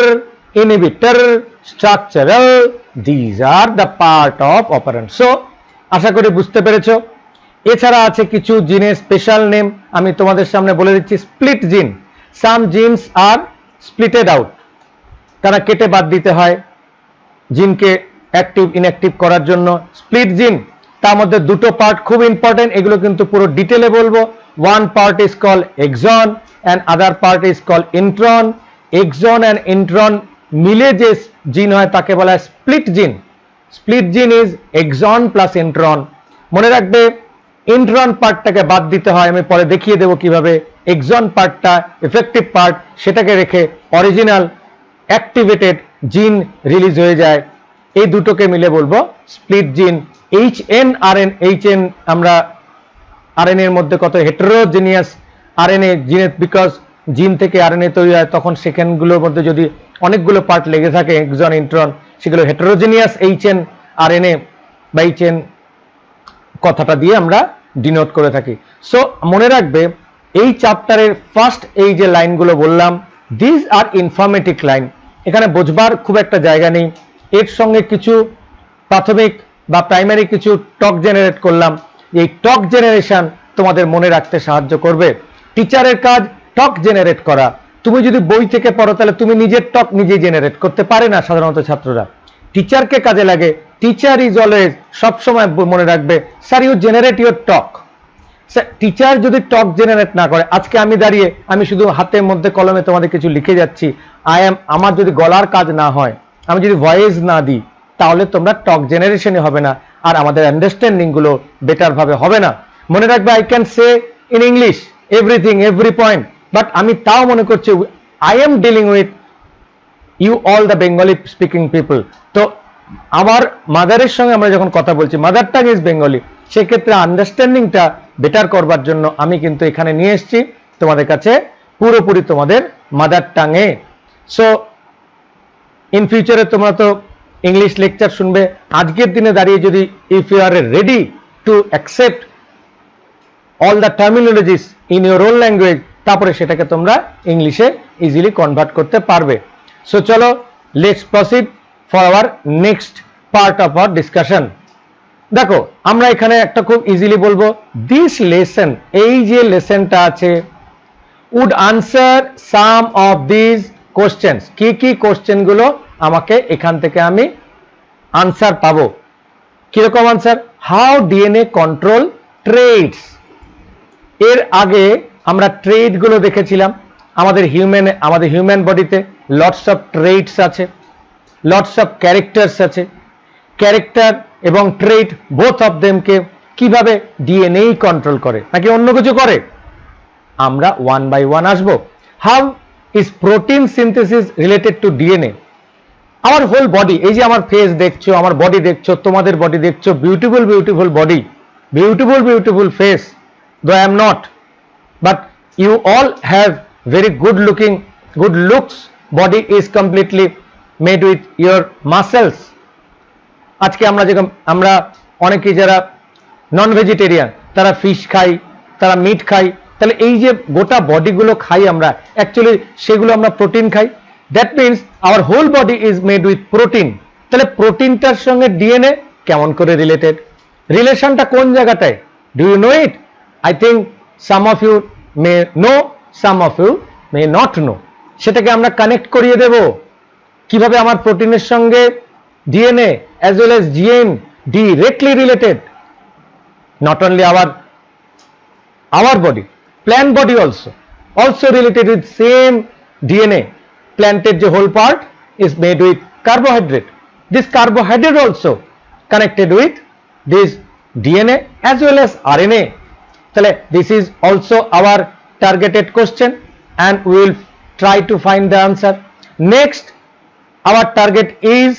inhibitor, structural. These are the part of operand. So আশা করি বুঝতে পেরেছো। এছাড়া আছে কিছু জিনের স্পেশাল নেম, আমি তোমাদের সামনে বলে দিচ্ছি। স্প্লিট জিন, সাম জিনস আর স্প্লিটেড আউট, তারা কেটে বাদ দিতে হয় জিনকে অ্যাক্টিভ ইনঅ্যাক্টিভ করার জন্য। স্প্লিট জিন, তার মধ্যে দুটো পার্ট খুব ইম্পর্টেন্ট, এগুলো কিন্তু পুরো ডিটেলে বলবো। One part is call exon and other part is call intron. Exon and intron মিলে যে জিন হয় তাকে বলা হয় স্প্লিট জিন। স্প্লিট জিন ইজ এক্সন প্লাস ইন্ট্রন। মনে রাখবে ইন্ট্রন পার্টটাকে বাদ দিতে হয়, আমি পরে দেখিয়ে দেবো কিভাবে। এক্সন পার্টটা এফেক্টিভ পার্ট, সেটাকে রেখে অরিজিনাল অ্যাক্টিভেটেড জিন রিলিজ হয়ে যায়। এই দুটোকে মিলে বলবো স্প্লিট জিন। এইচএন আরএন, এইচএন আমরা আরএনএ এর মধ্যে কত হেটেরোজেনিয়াস আরএনএ জিনে, বিকজ জিন থেকে আরএনএ তৈরি হয়, তখন সেখানগুলোর মধ্যে যদি অনেকগুলো পার্ট লেগে থাকে এক্সন ইন্ট্রন, সেগুলো হেটেরোজেনিয়াস এইচএন আরএনএ বা এইচএন কথাটা দিয়ে আমরা ডিনোট করে থাকি। সো মনে রাখবে এই চ্যাপ্টারের ফার্স্ট এই যে লাইনগুলো বললাম, দিস আর ইনফরমেটিভ লাইন, এখানে বোঝবার খুব একটা জায়গা নেই। এর সঙ্গে কিছু প্রাথমিক বা প্রাইমারি কিছু টক জেনারেট করলাম। এই টক জেনারেশন তোমাদের মনে রাখতে সাহায্য করবে। টিচারের কাজ টক জেনারেট করা। তুমি যদি বই থেকে পড়ো তাহলে তুমি নিজের টক নিজেই জেনারেট করতে পারে না সাধারণত ছাত্ররা, টিচারকে কাজে লাগে। টিচার ইজ অলওয়েজ, সবসময় মনে রাখবে, sir you generate your talk. Teacher যদি টক জেনারেট না করে, আজকে আমি দাঁড়িয়ে আমি শুধু হাতের মধ্যে কলমে তোমাদের কিছু লিখে যাচ্ছি, আমার যদি গলার কাজ না হয়, আমি যদি ভয়েস না দিই, তাহলে তোমরা টক জেনারেশনই হবে না, আর আমাদের আন্ডারস্ট্যান্ডিং গুলো বেটার ভাবে হবে না। মনে রাখবে I can say in English everything every point, but আমি তাও মনে করছি I am dealing with you all the Bengali speaking people. তো আমার মাদারের সঙ্গে আমরা যখন কথা বলছি, মাদার টাং ইজ বেঙ্গলি, সেক্ষেত্রে আন্ডারস্ট্যান্ডিংটা বেটার করবার জন্য আমি কিন্তু এখানে নিয়ে এসেছি তোমাদের কাছে পুরোপুরি তোমাদের মাদার টাঙে। সো ইন ফিউচারে তোমরা তো ইংলিশ লেকচার শুনবে। আজকের দিনে দাঁড়িয়ে যদি if you are ready to accept all the terminologies in your own language, তারপরে সেটাকে তোমরা ইংলিশে ইজিলি কনভার্ট করতে পারবে। সো চলো let's proceed for our next part of our discussion. দেখো আমরা এখানে একটা খুব ইজিলি বলবো, দিস লেসন, এই যে লেসনটা আছে, would answer some of this question. কি কি কোশ্চেন গুলো আমাকে এখান থেকে আমি আনসার পাবো? কিরকম answer? How DNA control traits. এর আগে আমরা ট্রেড গুলো দেখেছিলাম। আমাদের হিউম্যান বডিতে লটস অফ ট্রেডস আছে, লটস অফ ক্যারেক্টার্স আছে। ক্যারেক্টার এবং ট্রেড বোথ অফ দেমকে কিভাবে ডিএনএ কন্ট্রোল করে, নাকি অন্য কিছু করে? আমরা ওয়ান বাই ওয়ান আসবো। How is protein synthesis related to DNA? আমার হোল বডি, এই যে আমার ফেস দেখছো, আমার বডি দেখছো, তোমাদের বডি দেখছো, beautiful beautiful body, beautiful beautiful face, though I am not, but you all have very good looking, good looks, body is completely made with your muscles. আজকে আমরা অনেকেই যারা নন ভেজিটেরিয়ান, তারা ফিশ খাই, তারা মিট খাই, তাহলে এই যে গোটা বডিগুলো খাই আমরা, অ্যাকচুয়ালি সেগুলো আমরা প্রোটিন খাই। That means our whole body is made with protein. তাহলে প্রোটিনটার সঙ্গে ডিএনএ কেমন করে রিলেটেড? রিলেশনটা কোন জায়গাটায়? Do you know it? I think some of you may know, some of you may not know. সেটাকে আমরা কানেক্ট করিয়ে দেব কিভাবে আমার প্রোটিনের সঙ্গে DNA as well as GN directly related, not only our body, plant body also related with same DNA. Planted the whole part is made with carbohydrate. This carbohydrate also connected with this DNA as well as RNA. So this is also our targeted question and we will try to find the answer. Next, our target is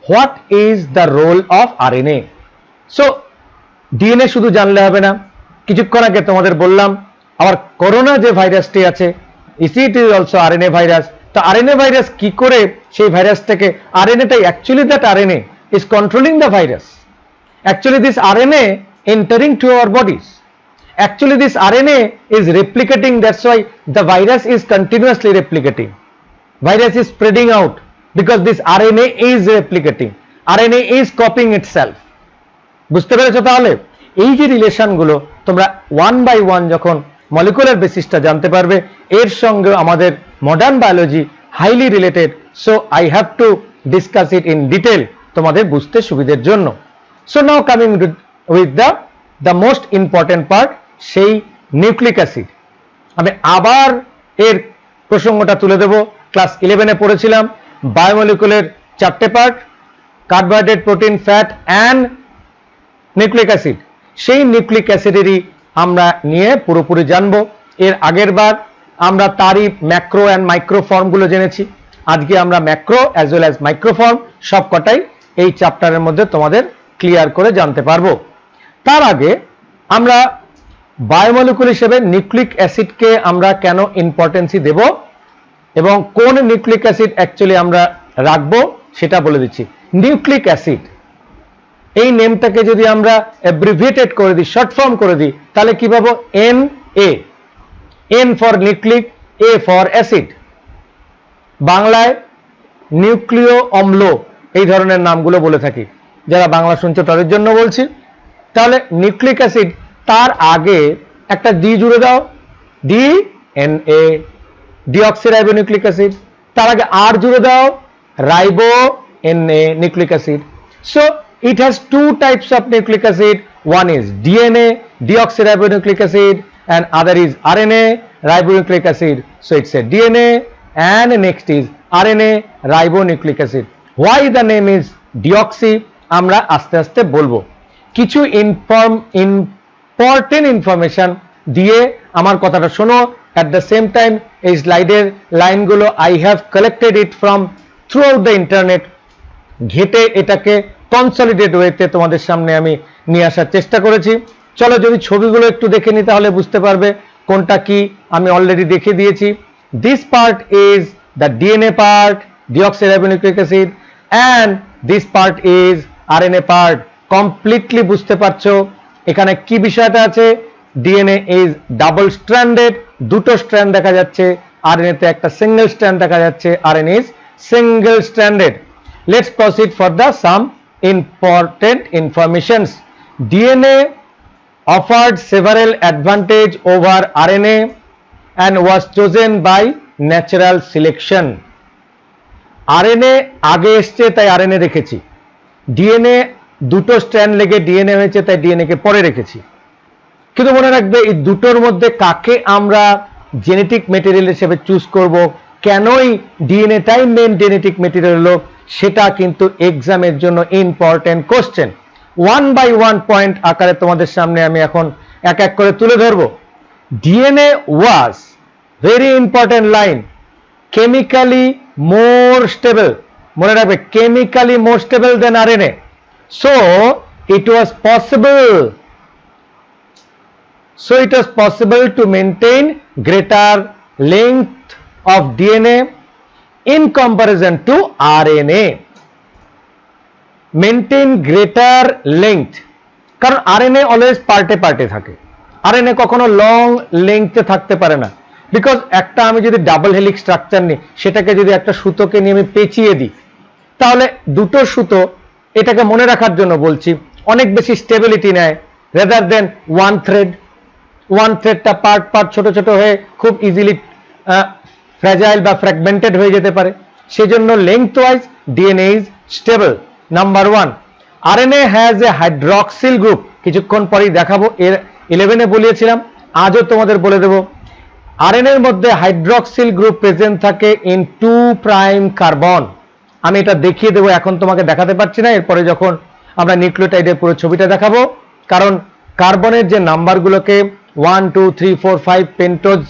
what is the role of RNA? So DNA শুধু জানলে হবে না, কিছুক্ষণ আগে তোমাদের বললাম আমার করোনা যে ভাইরাসটি আছে it is also RNA virus. তো আরএনএ ভাইরাস কি করে সেই ভাইরাস থেকে আরএনএটাই actually that RNA is controlling the virus, actually this RNA entering to our bodies, actually this RNA is replicating, that's why the virus is continuously replicating, virus is spreading out because this RNA is replicating, RNA is copying itself. বুঝতে পেরেছো? তাহলে এই যে রিলেশন গুলো তোমরা ওয়ান বাই ওয়ান যখন মলিকুলার বেসিসটা জানতে পারবে, এর সঙ্গে আমাদের modern biology highly related, so I have to discuss it in detail তোমাদের বুঝতে সুবিধের জন্য। So now coming with the most important part, সেই নিউক্লিক অ্যাসিড। আমি আবার এর প্রসঙ্গটা তুলে দেব। ক্লাস 11-এ পড়েছিলাম বায়োমলিকুলের 4টে part, carbohydrate, protein, fat and nucleic acid. সেই নিউক্লিক অ্যাসিডেরই আমরা নিয়ে পুরোপুরি জানবো। এর আগের বার আমরা তারই ম্যাক্রো অ্যান্ড মাইক্রো ফর্মগুলো জেনেছি। আজকে আমরা macro as well as micro form সবকটাই এই চ্যাপ্টারের মধ্যে তোমাদের ক্লিয়ার করে জানতে পারবো। তার আগে আমরা বায়োমলিকুল হিসেবে নিউক্লিক অ্যাসিডকে আমরা কেন ইম্পর্টেন্সি দেব এবং কোন নিউক্লিক অ্যাসিড অ্যাকচুয়ালি আমরা রাখবো সেটা বলে দিচ্ছি। নিউক্লিক অ্যাসিড এই নেমটাকে যদি আমরা অ্যাব্রিভিয়েটেড করে দিই, শর্ট ফর্ম করে দিই, তাহলে কি পাবো? NA, N for nucleic, A for acid. বাংলায় নিউক্লিয় অম্ল এই ধরনের নামগুলো বলে থাকি, যারা বাংলা শুনছো তাদের জন্য বলছি। তাহলে নিউক্লিক অ্যাসিড, তার আগে একটা ডি জুড়ে দাও, DNA, ডিঅক্সিরাইবোনিউক্লিক অ্যাসিড। তার আগে আর জুড়ে দাও, ribo NA nucleic acid. So it has two types of nucleic acid, one is DNA, deoxyribonucleic acid, and other is RNA, ribonucleic acid. So it's a DNA and next is RNA, ribonucleic acid. Why the name is deoxy? আমরা আস্তে আস্তে বলবো। কিছু ইম্পর্টেন্ট ইনফরমেশন দিয়ে আমার কথাটা শোনো। at the same time এই স্লাইডের লাইনগুলো I have collected it from throughout the internet, ঘেটে এটাকে কনসলিডেট ওয়েতে তোমাদের সামনে আমি নিয়ে আসার চেষ্টা করেছি। চলো যদি ছবিগুলো একটু দেখে নিই তাহলে বুঝতে পারবে কোনটা কি। আমি অলরেডি দেখে দিয়েছি। This part is the DNA part, deoxyribonucleic acid, and this part is RNA part. Completely বুঝতে পারছো এখানে কি বিষয়টা আছে। ডিএনএ ইজ ডাবল স্ট্র্যান্ডেড, দুটো স্ট্র্যান্ড দেখা যাচ্ছে, আরএনএ তে একটা সিঙ্গেল স্ট্র্যান্ড দেখা যাচ্ছে, RNA is single stranded. Let's proceed for the some important informations. DNA offered several advantage over RNA and was chosen by natural selection. RNA আগে এসছে তাই RNA রেখেছি, DNA দুটো স্ট্র্যান্ড লেগে DNA হয়েছে তাই DNA কে পরে রেখেছি। কিন্তু মনে রাখবে এই দুটোর মধ্যে কাকে আমরা জেনেটিক মেটেরিয়াল হিসেবে চুজ করব, কেনই ডিএনএটাই মেন জেনেটিক মেটেরিয়াল হলো, সেটা কিন্তু এক্সামের জন্য important question. One by one point আকারে তোমাদের সামনে আমি এখন এক এক করে তুলে ধরবো। DNA was very important line, chemically more stable. মনে রাখবে chemically more stable then RNA. So it was possible to maintain greater length of DNA in comparison to RNA. Maintain greater length, কারণ RNA অলওয়েজ পার্টে পার্টে থাকে, RNA কখনো লং লেংথে থাকতে পারে না। বিকজ একটা আমি যদি ডাবল হেলিক্স স্ট্রাকচার নিই, সেটাকে যদি একটা সুতোকে নিয়ে আমি পেঁচিয়ে দিই, তাহলে দুটো সুতো, এটাকে মনে রাখার জন্য বলছি, অনেক বেশি স্টেবিলিটি নেয় রেদার দেন ওয়ান থ্রেডটা পার্ট পার্ট ছোট ছোট হয়ে খুব ইজিলি ফ্র্যাজাইল বা ফ্র্যাগমেন্টেড হয়ে যেতে পারে। সেজন্য length wise DNA is stable. Number 1, RNA has a hydroxyl group. কিছুক্ষণ পরেই দেখাবো, এর 11-এ বলিয়েছিলাম, আজও তোমাদের বলে দেবো। আরএনএ এর মধ্যে হাইড্রক্সিল গ্রুপ প্রেজেন্ট থাকে ইন 2' কার্বন। আমি এটা দেখিয়ে দেবো, এখন তোমাকে দেখাতে পারছি না, এরপরে যখন আমরা নিউক্লিওটাইডের পুরো ছবিটা দেখাবো। কারণ কার্বনের যে নাম্বারগুলোকে 1 2 3 4 5 পেন্টোজ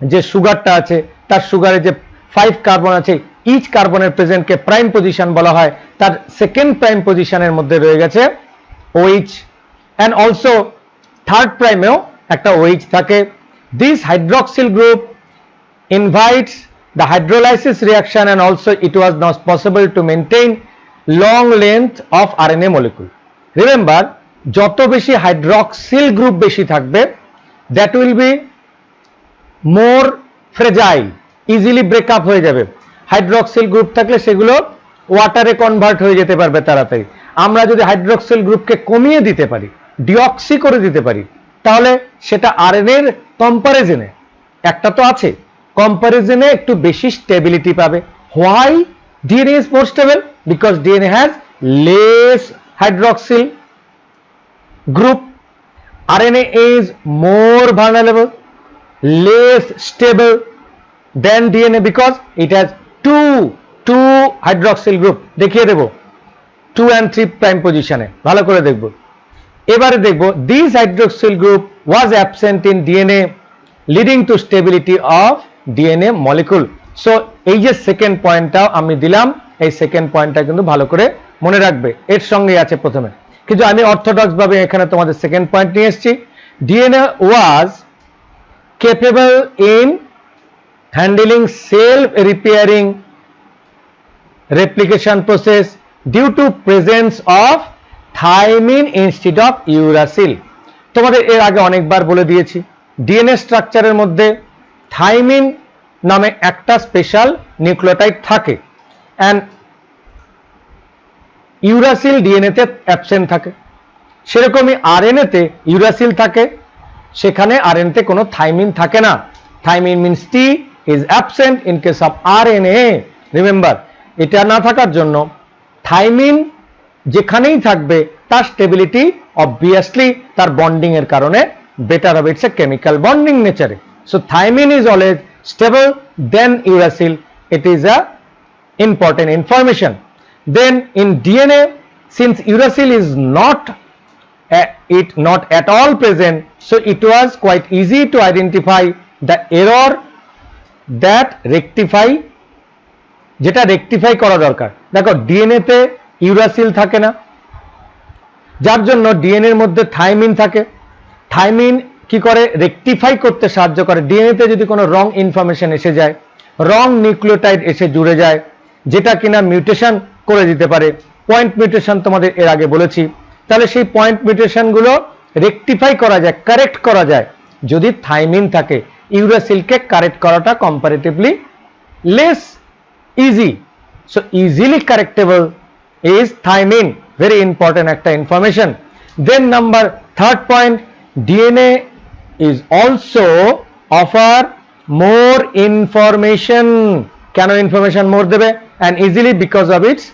যে সুগারটা আছে তার সুগারে যে 5 কার্বন আছে, ইচ কার্বনের প্রেজেন্টকে প্রাইম পজিশন বলা হয়। তার সেকেন্ড প্রাইম পজিশনের মধ্যে রয়ে গেছে OH, অ্যান্ড অলসো থার্ড প্রাইমেও একটা OH থাকে। This hydroxyl group invites the hydrolysis reaction, and also it was not possible to maintain long length of RNA molecule. Remember, যত বেশি হাইড্রক্সিল গ্রুপ বেশি থাকবে, that will be more fragile, easily break up হয়ে যাবে। হাইড্রক্সিল গ্রুপ থাকলে সেগুলো ওয়াটারে কনভার্ট হয়ে যেতে পারবে তাড়াতাড়ি। আমরা যদি হাইড্রক্সিল গ্রুপকে কমিয়ে দিতে পারি, ডিঅক্সি করে দিতে পারি, তাহলে সেটা আরএনএ এর কম্পারিজনে, একটা তো আছে, কম্পারিজনে একটু বেশি স্টেবিলিটি পাবে। Why DNA is more stable? Because DNA has less hydroxyl group. RNA is more vulnerable, less stable than DNA because it has two hydroxyl group. দেখিয়ে দেব 2 and 3 prime position এ, ভালো করে দেখব। এবারে দেখব this hydroxyl group was absent in DNA leading to stability of DNA molecule. So এই যে সেকেন্ড পয়েন্টটাও আমি দিলাম, এই সেকেন্ড পয়েন্টটা কিন্তু ভালো করে মনে রাখবে, এর সঙ্গেই আছে প্রথমে। কিন্তু আমি অর্থোডক্স ভাবে এখানে তোমাদের সেকেন্ড পয়েন্ট নিয়ে এসেছি। DNA was capable in handling self repairing replication process due to presence of thymine instead of uracil. তোমাদের এর আগে অনেকবার বলে দিয়েছি, ডিএনএ স্ট্রাকচারের মধ্যে থাইমিন নামে একটা স্পেশাল নিউক্লিওটাইড থাকে, অ্যান্ড ইউরাসিল ডিএনএতে অ্যাবসেন্ট থাকে। সেরকমই আরএনএতে ইউরাসিল থাকে, সেখানে আরএনএতে কোনো থাইমিন থাকে না। Thymine means T is absent in case of RNA. Remember, এটা না থাকার জন্য থাইমিন যেখানেই থাকবে তার স্টেবিলিটি অবভিয়াসলি তার বন্ডিং এর কারণে বেটার হবে। ইটস এ কেমিক্যাল বন্ডিং নেচারে। So thymine is always stable than uracil. It is a important information. Then in DNA, since uracil is not at all present, so it was quite easy to identify the error that rectify, যেটা রেকটিফাই করা দরকার। দেখো ডিএনএ তে ইউরাসিল থাকে না, যার জন্য ডিএনএ এর মধ্যে থাইমিন থাকে। থাইমিন কি করে? রেকটিফাই করতে সাহায্য করে। ডিএনএ তে যদি কোনো রং ইনফরমেশন এসে যায়, রং নিউক্লিওটাইড এসে জুড়ে যায়, যেটা কিনা মিউটেশন করে দিতে পারে, পয়েন্ট মিউটেশন তোমাদের এর আগে বলেছি, তাহলে সেই পয়েন্ট মিউটেশন গুলো রেকটিফাই করা যায়, কারেক্ট করা যায় যদি থাইমিন থাকে। ইউরাসিলকে কারেক্ট করাটা comparatively less easy. So easily correctable is thymine. Very important একটা information. Then number third point, DNA is also offer more information. কেন ইনফরমেশন মোর দেবে? and easily because of its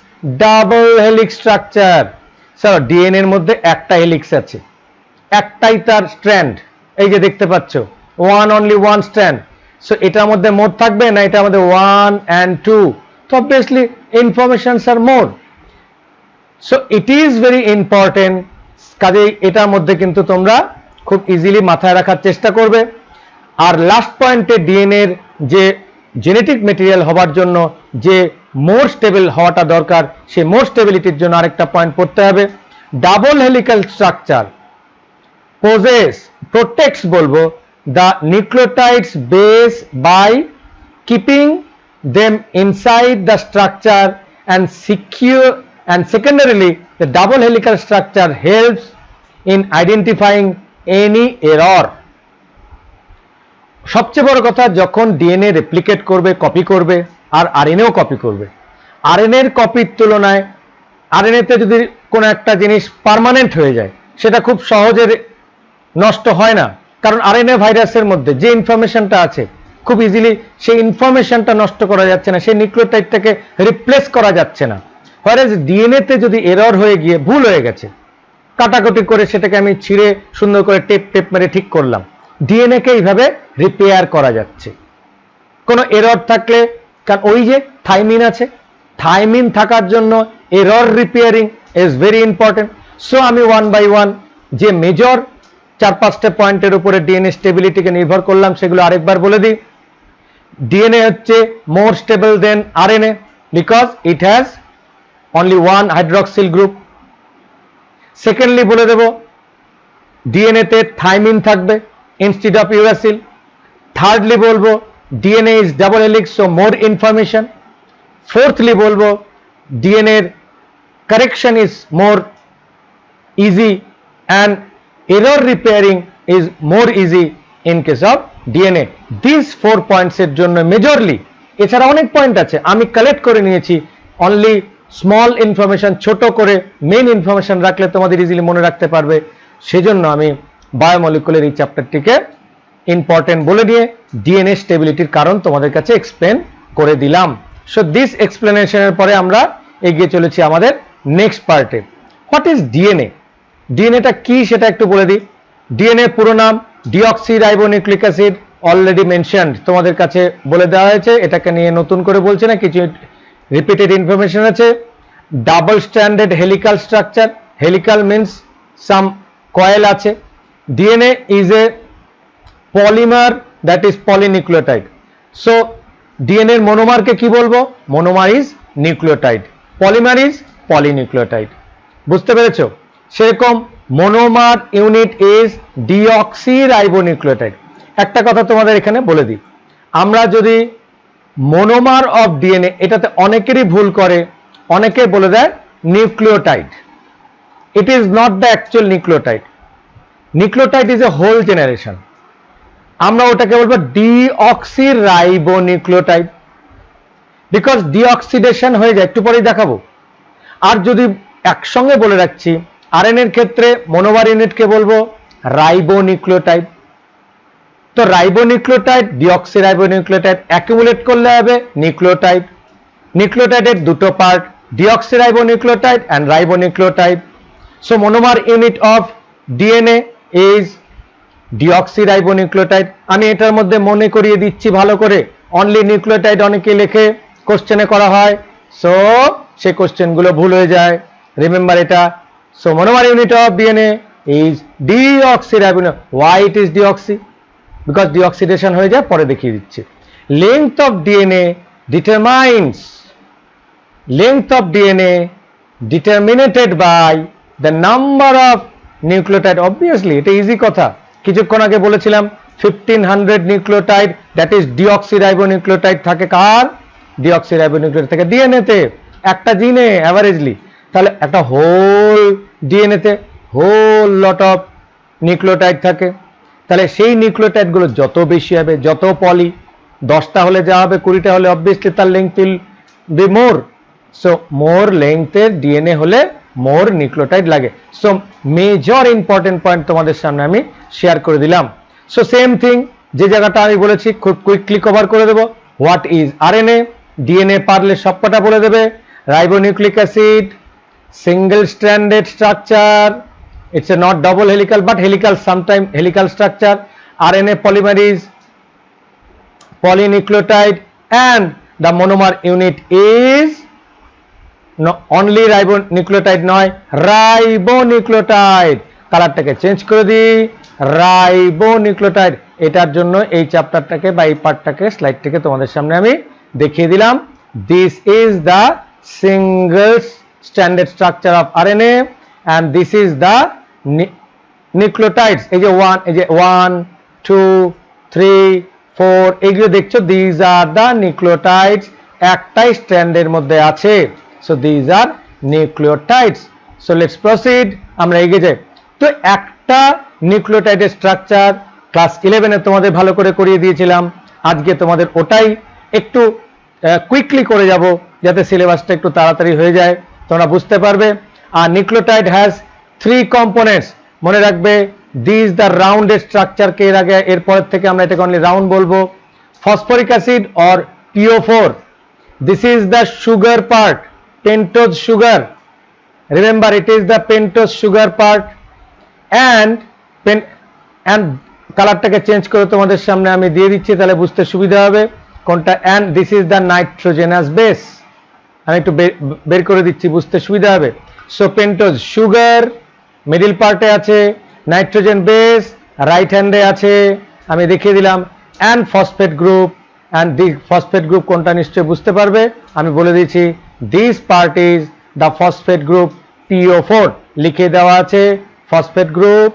double helix structure. So DNA এর মধ্যে একটা হেলিক্স আছে, একটাই তার স্ট্র্যান্ড, এই যে দেখতে পাচ্ছ, only one strand. সো এটার মধ্যে মোর থাকবে না, এটার মধ্যে 1 and 2, তো obviously informations are more. So it is very important, কাজেই এটার মধ্যে কিন্তু তোমরা খুব ইজিলি মাথায় রাখার চেষ্টা করবে। আর লাস্ট পয়েন্টে ডিএনএ এর যে জেনেটিক মেটেরিয়াল হবার জন্য যে মোর স্টেবল হওয়াটা দরকার, সেই মোর স্টেবিলিটির জন্য আরেকটা পয়েন্ট পড়তে হবে। ডাবল হেলিক্যাল স্ট্রাকচার প্রোটেক্টস বলবো the nucleotides base by keeping them inside the structure and secure, and secondarily the double helical structure helps in identifying any error. সবচেয়ে বড় কথা, যখন ডিএনএ রেপ্লিকেট করবে, কপি করবে, আর আরএনএও কপি করবে, আরএনএ এর কপির তুলনায় আরএনএ তে যদি কোনো একটা জিনিস পার্মানেন্ট হয়ে যায়, সেটা খুব সহজে নষ্ট হয় না, কারণ আরএনএ ভাইরাসের মধ্যে যে ইনফরমেশনটা আছে খুব ইজিলি সেই ইনফরমেশনটা নষ্ট করা যাচ্ছে না, সেই নিউক্লিওটাইডটাকে রিপ্লেস করা যাচ্ছে না। হোয়ারেজ ডিএনএতে যদি এরর হয়ে গিয়ে ভুল হয়ে গেছে, কাটাকুটি করে সেটাকে আমি ছিঁড়ে সুন্দর করে টেপ মেরে ঠিক করলাম, ডিএনএ কে এইভাবে রিপেয়ার করা যাচ্ছে। কোনো এরর থাকলে, কারণ ওই যে থাইমিন আছে, থাইমিন থাকার জন্য error repairing is very important. So আমি ওয়ান বাই ওয়ান যে মেজর 4-5টা পয়েন্টের উপরে ডিএনএ স্টেবিলিটিকে নির্ভর করলাম সেগুলো আরেকবার বলে দিই। ডিএনএ হচ্ছে মোর stable then RNA because it has only one hydroxyl group. Secondly বলে দেব ডিএনএ তে থাইমিন থাকবে ইনস্টিড অফ ইউরাসিল। থার্ডলি বলবো DNA is double helix, so more information. Fourthly বলবো ডিএনএ এর correction is more easy and error repairing is more easy in case of DNA. These 4 points এর জন্য মেজরলি, এছাড়া অনেক পয়েন্ট আছে আমি কালেক্ট করে নিয়েছি, অনলি স্মল ইনফরমেশন, ছোট করে মেইন ইনফরমেশন রাখলে তোমাদের ইজিলি মনে রাখতে পারবে, সেজন্য আমি বায়োমলিকুলার এই চ্যাপ্টারটিকে ইম্পর্টেন্ট বলে দিয়ে ডিএনএ স্টেবিলিটির কারণ তোমাদের কাছে এক্সপ্লেন করে দিলাম। সো দিস এক্সপ্লেনেশনের পরে আমরা এগিয়ে চলেছি আমাদের নেক্সট পার্টে। What is DNA? ডিএনএটা কি সেটা একটু বলে দিই। ডিএনএ পুরো নাম ডিঅক্সিরাইবোনিউক্লিক অ্যাসিড, অলরেডি মেনশনড, তোমাদের কাছে বলে দেওয়া হয়েছে, এটাকে নিয়ে নতুন করে বলছে না, কিছু রিপিটেড ইনফরমেশন আছে। Double standard helical structure, helical means some coil আছে। DNA is a polymer that is polynucleotide. So DNA এর মনোমারকে কি বলবো? Monomer is nucleotide, polymer is polynucleotide. বুঝতে পেরেছো? সেরকম মনোমার ইউনিট ইজ ডিঅক্সিরাইবোনিউক্লিওটাইড। একটা কথা তোমাদের এখানে বলে দিই, আমরা যদি মনোমার অফ ডিএনএ, এটাতে অনেকেরই ভুল করে, অনেকে বলে দেয় nucleotide. It is not the actual nucleotide. Nucleotide is a whole generation, আমরা ওটাকে বলবো ডিঅক্সিরাইবোনিউক্লিওটাইড, বিকজ ডিঅক্সিডেশন হয়ে যায়, একটু পরেই দেখাবো। আর যদি একসঙ্গে বলে রাখছি, আরএনএ এর ক্ষেত্রে মনোমার ইউনিটকে বলবো রাইবোনিউক্লিওটাইড। তো রাইবোনিউক্লিওটাইড, ডিঅক্সিরাইবোনিউক্লিওটাইড অ্যাকুমুলেট করলে হবে নিউক্লিওটাইড। নিউক্লিওটাইডের দুটো part, deoxyribonucleotide and ribonucleotide. So monomer unit of DNA is deoxyribonucleotide. আমি এটার মধ্যে মনে করিয়ে দিচ্ছি ভালো করে, অনলি নিউক্লিওটাইড অনেকে লেখে, কোশ্চেনে করা হয়, সো সেই কোশ্চেনগুলো ভুল হয়ে যায়, রিমেম্বার এটা। So monomer unit of DNA is deoxyribonucleic. Why it is deoxy? Because deoxidation হয়ে যায়, পরে দেখিয়ে দিচ্ছি। Length of DNA determines, length of DNA determined by the number of nucleotide. Obviously এটা ইজি কথা, কিছুক্ষণ আগে বলেছিলাম 1500 নিউক্লিওটাইড, দ্যাট ইজ ডিঅক্সিরাইবোনিউক্লিওটাইড থাকে কার? ডিঅক্সিরাইবোনিউক্লিওটাইড থাকে ডিএনএ তে, একটা জিনে অ্যাভারেজলি। তাহলে একটা হোল ডিএনএ তে হোল লট অফ নিউক্লিওটাইড থাকে, তাহলে সেই নিউক্লিওটাইড গুলো যত বেশি হবে, যত পলি, 10টা হলে যা হবে, 20টা হলে অবভিয়াসলি তার length will be more. So more লেংথের ডিএনএ হলে মোর নিউক্লিওটাইড লাগে। সো মেজর ইম্পর্টেন্ট পয়েন্ট তোমাদের সামনে আমি শেয়ার করে দিলাম। সো সেম থিং, যে জায়গাটা আমি বলেছি খুব কুইকলি কভার করে দেবো। What is RNA? ডিএনএ পারলে সবকটা বলে দেবে। Ribonucleic acid, single stranded structure, it's a not double helical but helical, sometime helical structure. RNA polymerase, polynucleotide, and the monomer unit is only ribonucleotide নয়, রাইবোনিউক্লিওটাইড। কালারটাকে চেঞ্জ করে দিই, রাইবোনিউক্লিওটাইড। এটার জন্য এই চ্যাপ্টারটাকে বা এই পার্টটাকে, স্লাইডটাকে তোমাদের সামনে আমি দেখিয়ে দিলাম। This is the single standard structure of RNA and this is the nucleotides. এই যে 1 2 3 4 এগুলো দেখছো, these are the nucleotides, একটাই স্ট্র্যান্ডের মধ্যে আছে। so these are nucleotides. so let's proceed, আমরা এগিয়ে যাই। তো একটা নিউক্লিওটাইডের স্ট্রাকচার ক্লাস 11 এ তোমাদের ভালো করে করিয়ে দিয়েছিলাম, আজকে তোমাদের ওটাই একটু কুইকলি করে যাব যাতে সিলেবাসটা একটু তাড়াতাড়ি হয়ে যায়, তোমরা বুঝতে পারবে। আর নিউক্লিওটাইড হ্যাজ 3 কম্পোনেন্টস। মনে রাখবে দিস দ্য রাউন্ডেড স্ট্রাকচার কে এর আগে এরপর থেকে আমরা এটাকে অনলি রাউন্ড বলবো। Phosphoric acid or PO4, this is the sugar part, pentose sugar, remember it is the pentose sugar part, and কালারটাকে চেঞ্জ করে তোমাদের সামনে আমি দিয়ে দিচ্ছি তাহলে বুঝতে সুবিধা হবে কোনটা। and this is the nitrogenous base, আমি একটু বের করে দিচ্ছি বুঝতে সুবিধা হবে। সো পেন্টোজ সুগার মিডল পার্টে আছে, নাইট্রোজেন বেস রাইট হ্যান্ডে আছে, আমি দেখিয়ে দিলাম, and phosphate group. And the phosphate group কোনটা নিশ্চয়ই বুঝতে পারবে, আমি বলে দিচ্ছি this part is the phosphate group PO4, লিখে দেওয়া আছে phosphate group,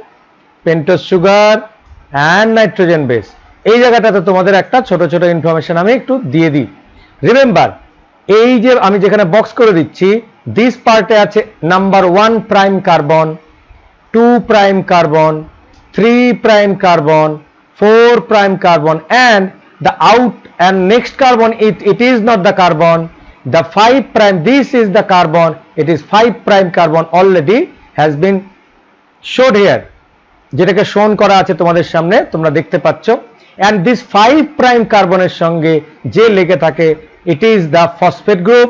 pentose sugar and nitrogen base. এই জায়গাটাতে তোমাদের একটা ছোট ছোট ইনফরমেশন আমি একটু দিয়ে দিই। রিমেম্বার এই যে আমি যেখানে বক্স করে দিচ্ছি দিস পার্টে আছে number 1 prime carbon, 2 prime carbon, 3 prime carbon, 4 prime carbon, and the out and next carbon it is not the carbon, the 5 prime, this is the carbon, it is 5 prime carbon already has been showed here, যেটাকে শোন করা আছে তোমাদের সামনে তোমরা দেখতে পাচ্ছ। and this 5 prime carbon এর সঙ্গে যে লেগে থাকে it is the phosphate group,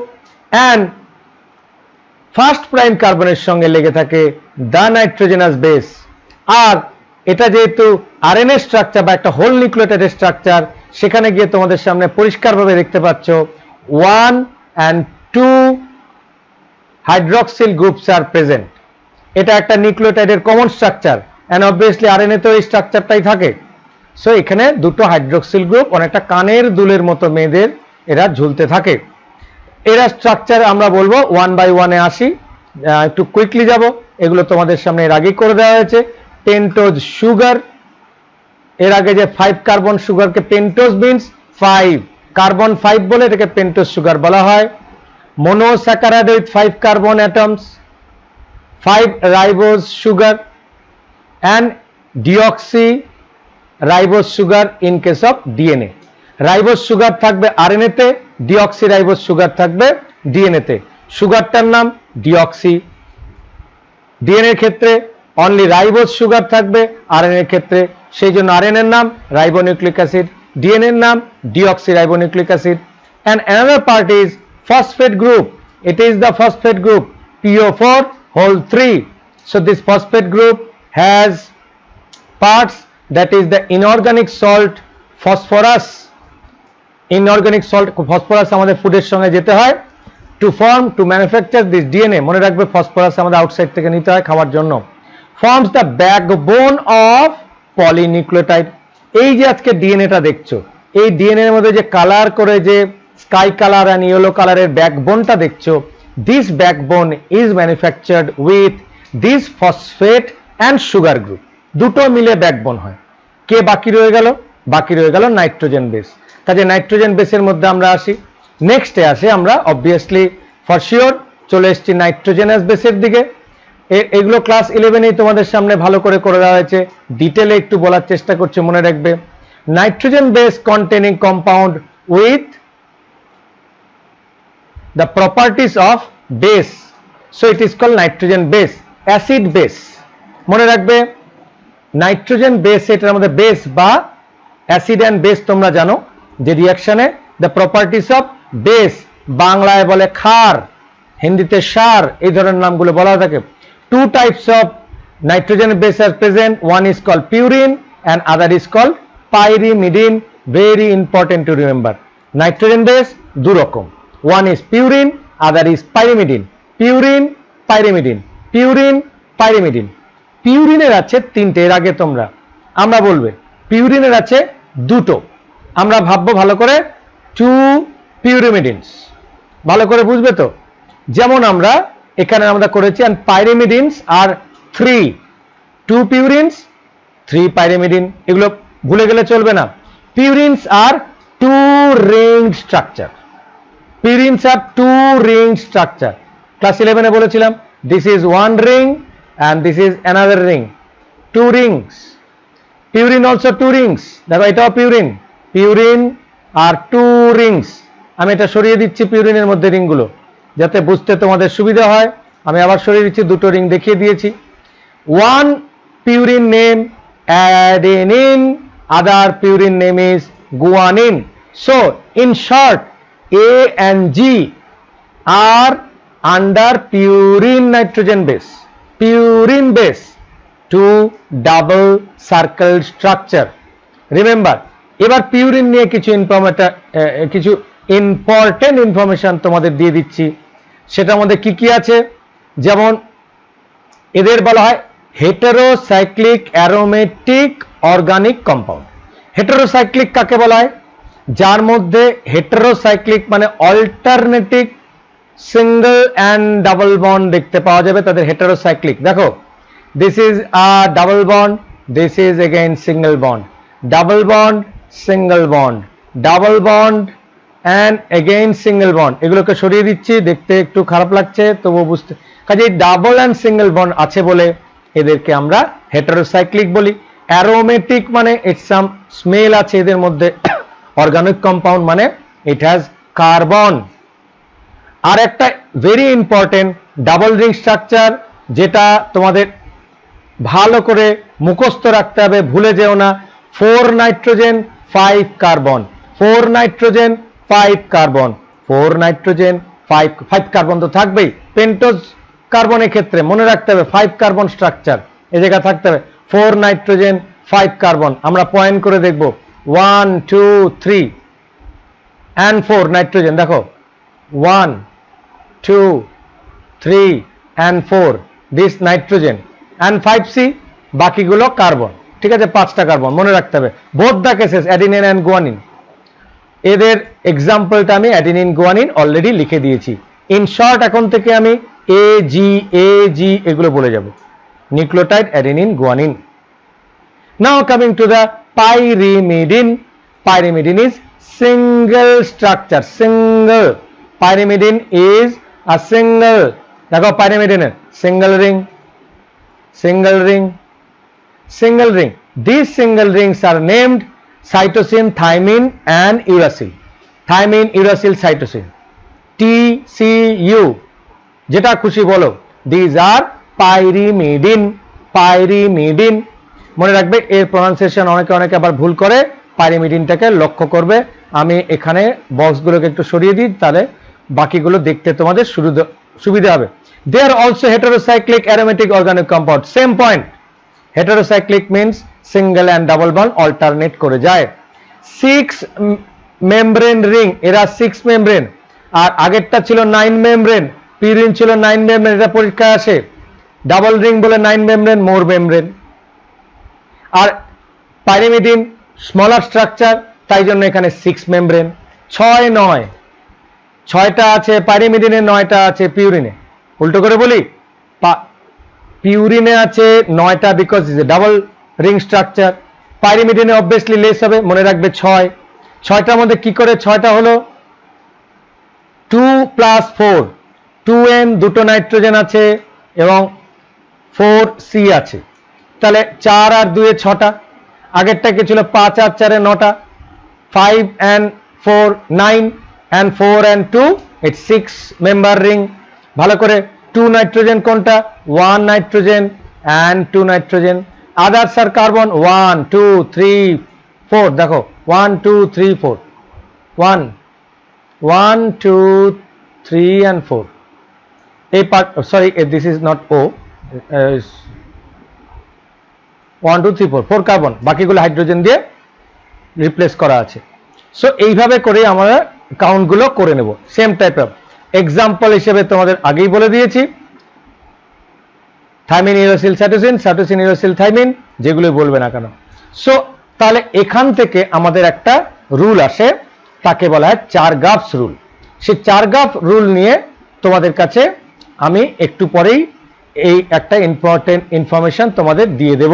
and first prime কার্বনের সঙ্গে লেগে থাকে the nitrogenous base। আর এটা যেহেতু আরএনএ স্ট্রাকচার বা একটা হোল নিউক্লিওটাইড স্ট্রাকচার, সেখানে গিয়ে তোমাদের সামনে পরিষ্কারভাবে দেখতে পাচ্ছ 1 and 2 hydroxyl groups are present. এটা একটা নিউক্লিওটাইডের common structure, and obviously RNA তো এই স্ট্রাকচারটাই থাকে। সো এখানে দুটো হাইড্রক্সিল গ্রুপ অনেকটা কানের দুলের মতো মেয়েদের এরা ঝুলতে থাকে। এরা স্ট্রাকচার আমরা বলবো 1 by 1 এ আসি, একটু কুইকলি যাব, এগুলো তোমাদের সামনে এর আগেই করে দেওয়া হয়েছে। পেন্টোজ সুগার, এর আগে যে 5 কার্বন সুগারকে পেন্টোজ মিন্স 5 কার্বন 5 বলে এটাকে পেন্টোজ সুগার বলা হয়। Monosaccharide with 5 carbon atoms, 5 ribose sugar, and deoxy ribose sugar in case of DNA. Ribose sugar থাকবে আরএনএ তে, ডিঅক্সি রাইবোজ সুগার থাকবে ডিএনএ তে। সুগারটার নাম ডিঅক্সি, ডিএনএ এর ক্ষেত্রে অনলি রাইবোজ সুগার থাকবে, আরএনএ এর ক্ষেত্রে সেই জন্য আরএনএ এর নাম রাইবোনিউক্লিক অ্যাসিড, ডিএনএ এর নাম deoxy ribonucleic acid. and another part is phosphate group, it is the phosphate group PO4 whole 3. so this phosphate group has parts, that is the inorganic salt phosphorus, inorganic salt phosphorus আমাদের ফুডের সঙ্গে যেতে হয় to form to manufacture this DNA। মনে রাখবে ফসফরাস আমাদের আউটসাইড থেকে নিতে হয় খাওয়ার জন্য। forms the backbone of polynucleotide। এই যে আজকে ডিএনএটা দেখছো, এই ডিএনএ এর মধ্যে যে কালার করে যে স্কাই কালার এন্ড ইয়েলো কালারের ব্যাকবোনটা দেখছো, this backbone is manufactured with this phosphate and sugar group, দুটো মিলে ব্যাকবোন হয়। কে বাকি রয়ে গেল? বাকি রয়ে গেল নাইট্রোজেন বেস। কাজে নাইট্রোজেন বেসের মধ্যে আমরা আসি, নেক্সটে আসে আমরা অবভিয়াসলি ফর শিওর চলে এসেছি নাইট্রোজেনাস বেসের দিকে। এগুলো ক্লাস 11এই তোমাদের সামনে ভালো করে দেওয়া হয়েছে, ডিটেলে একটু বলার চেষ্টা করছি, মনে রাখবে। Nitrogen base containing compound with the properties of base, so it is called nitrogen base, acid base। মনে রাখবে নাইট্রোজেন বেস, এটার মধ্যে বেস বা অ্যাসিড এন্ড বেস তোমরা জানো যে রিঅ্যাকশনে দ্য প্রপার্টিস অফ বেস, বাংলায় বলে ক্ষার, হিন্দিতে সার, এই ধরনের নামগুলো বলা থাকে। two types of nitrogen base are present, one is called purine and other is called pyrimidine, very important to remember। nitrogen base দু রকম, one is purine, other is pyrimidine, purine pyrimidine, purine pyrimidine। পিউরিনের আছে তিনটে, এর আগে আমরা বলবে পিউরিনের আছে দুটো, আমরা ভাববো ভালো করে 2 পিউরিমিডিনস, ভালো করে বুঝবে তো। যেমন আমরা এখানে আমরা করেছি, and pyrimidines are 3, 2 purines 3 pyrimidine, এগুলো ভুলে গেলে চলবে না। purines are 2 ringed structure, purines are 2 ringed structure। Class 11 এ বলেছিলাম this is one ring and this is another ring, 2 rings। purine also 2 rings, দেখো এটাও purine, purine are 2 rings। আমি এটা সরিয়ে দিচ্ছি পিউরিনের মধ্যে রিংগুলো যাতে বুঝতে তোমাদের সুবিধা হয়। আমি আবার সরিয়ে দিচ্ছি, দুটো রিং দেখিয়ে দিয়েছি। One purine name adenine, other purine name is guanine. So in short, A and G are under purine nitrogen base, purine base, two double circle structure. Remember, এবার পিউরিন নিয়ে কিছু ইম্পর্টেন্ট ইনফরমেশন তোমাদের দিয়ে দিচ্ছি। সেটার মধ্যে কি কি আছে, যেমন এদের বলা হয় heterocyclic aromatic organic compound. Heterocyclic কাকে বলা হয়? যার মধ্যে হেটেরোসাইক্লিক মানে alternative single and double bond দেখতে পাওয়া যাবে, তাদের হেটেরোসাইক্লিক। দেখো, this is a double bond, this is again single bond, double bond, single bond, double bond and again single bond. এগুলোকে সরিয়ে দিচ্ছি, দেখতে একটু খারাপ লাগছে, তবু বুঝতে, কাজে ডাবল অ্যান্ড সিঙ্গেল বন্ড আছে বলে এদেরকে আমরা হেটেরোসাইক্লিক বলি। অ্যারোমেটিক মানে ইটস সাম স্মেল আছে এদের মধ্যে। অর্গানিক কম্পাউন্ড মানে ইট হ্যাজ কার্বন। আর একটা very important double ring structure, যেটা তোমাদের ভালো করে মুখস্থ রাখতে হবে, ভুলে যেও না। 4 nitrogen 5 carbon, 4 nitrogen 5 carbon, 4 nitrogen 5 carbon তো থাকবেই। পেন্টোজ কার্বনের ক্ষেত্রে মনে রাখতে হবে 5 কার্বন স্ট্রাকচার এই জায়গা থাকতে হবে। 4 নাইট্রোজেন 5 কার্বন, আমরা পয়েন্ট করে দেখব 1 2 3 and 4 নাইট্রোজেন। দেখো 1 2 3 and 4 this nitrogen and 5C, বাকিগুলো কার্বন। ঠিক আছে, 5টা কার্বন মনে রাখতে হবে। Both the cases adenine and guanine, এদের এক্সাম্পলটা আমি অ্যাডিনিন গুয়ানিন অলরেডি লিখে দিয়েছি। ইন শর্ট এখন থেকে আমি AG এগুলো বলে যাব, nucleotide, adenine, guanine. Now coming to the pyrimidine. Pyrimidine is single structure, single. Pyrimidine is a single. দেখো pyrimidine single ring, single ring, single ring. These single rings are named cytosine, thymine and uracil. Thymine, uracil, cytosine, TCU, যেটা খুশি বলো। These are pyrimidine, pyrimidine। মনে রাখবে এর প্রনাউন্সিয়েশন অনেকে আবার ভুল করে, পাইরিমিডিনটাকে লক্ষ্য করবে। আমি এখানে বক্সগুলোকে একটু সরিয়ে দিই, তাহলে বাকিগুলো দেখতে তোমাদের সুবিধা হবে। They are also heterocyclic aromatic organic compound, same point. Heterocyclic means single and double bond alternate করে যায়। 6 মেমব্রেন রিং, এরা 6 মেমব্রেন। আর আগেরটা ছিল 9 মেমব্রেন, পিউরিন ছিল 9 মেমব্রেন, এটা পরীক্ষায় আসে। ডাবল রিং বলে 9 মেমব্রেন, মোর মেমব্রেন। আর পাইরিমিডিন স্মলার স্ট্রাকচার, তাই জন্য এখানে 6 মেমব্রেন। 6 9, 6টা আছে পাইরিমিডিনে, 9টা আছে পিউরিনে। উল্টো করে বলি, পিউরিনে আছে 9টা because is a double ring structure. পাইরিমিডিনে অবভিয়াসলি লেস হবে, মনে রাখবে 6। 6টার মধ্যে কি করে 6টা হলো 2 + 4, 2N, দুটো নাইট্রোজেন আছে এবং 4C আছে। তাহলে 4 আর 2 6টা। আগেরটা কি ছিল 5 আর 4 9টা, 5 and 4 9 and 4 and 2 it's 6 member ring। ভালো করে 2 নাইট্রোজেন কোনটা? 1 নাইট্রোজেন and 2 নাইট্রোজেন। আদার্স আর কার্বন 1 2 3 4। দেখো 1 2 3 4, 1 2 3 and 4। এই part, sorry this is not O, 1 2 3 4 carbon, বাকিগুলো হাইড্রোজেন দিয়ে রিপ্লেস করা আছে। সো এইভাবে করে আমরা কাউন্টগুলো করে নেব। সেম টাইপ অফ এক্সাম্পল হিসেবে তোমাদের আগেই বলে দিয়েছি, thymine, uracil, cytosine, cytosine, uracil, thymine, যেগুলো বলবে না কেন। সো তাহলে এখান থেকে আমাদের একটা রুল আসে, তাকে বলা হয় চারগাফস রুল। সেই চারগাফ রুল নিয়ে তোমাদের কাছে আমি একটু পরেই এই একটা ইম্পর্টেন্ট ইনফরমেশন তোমাদের দিয়ে দেব।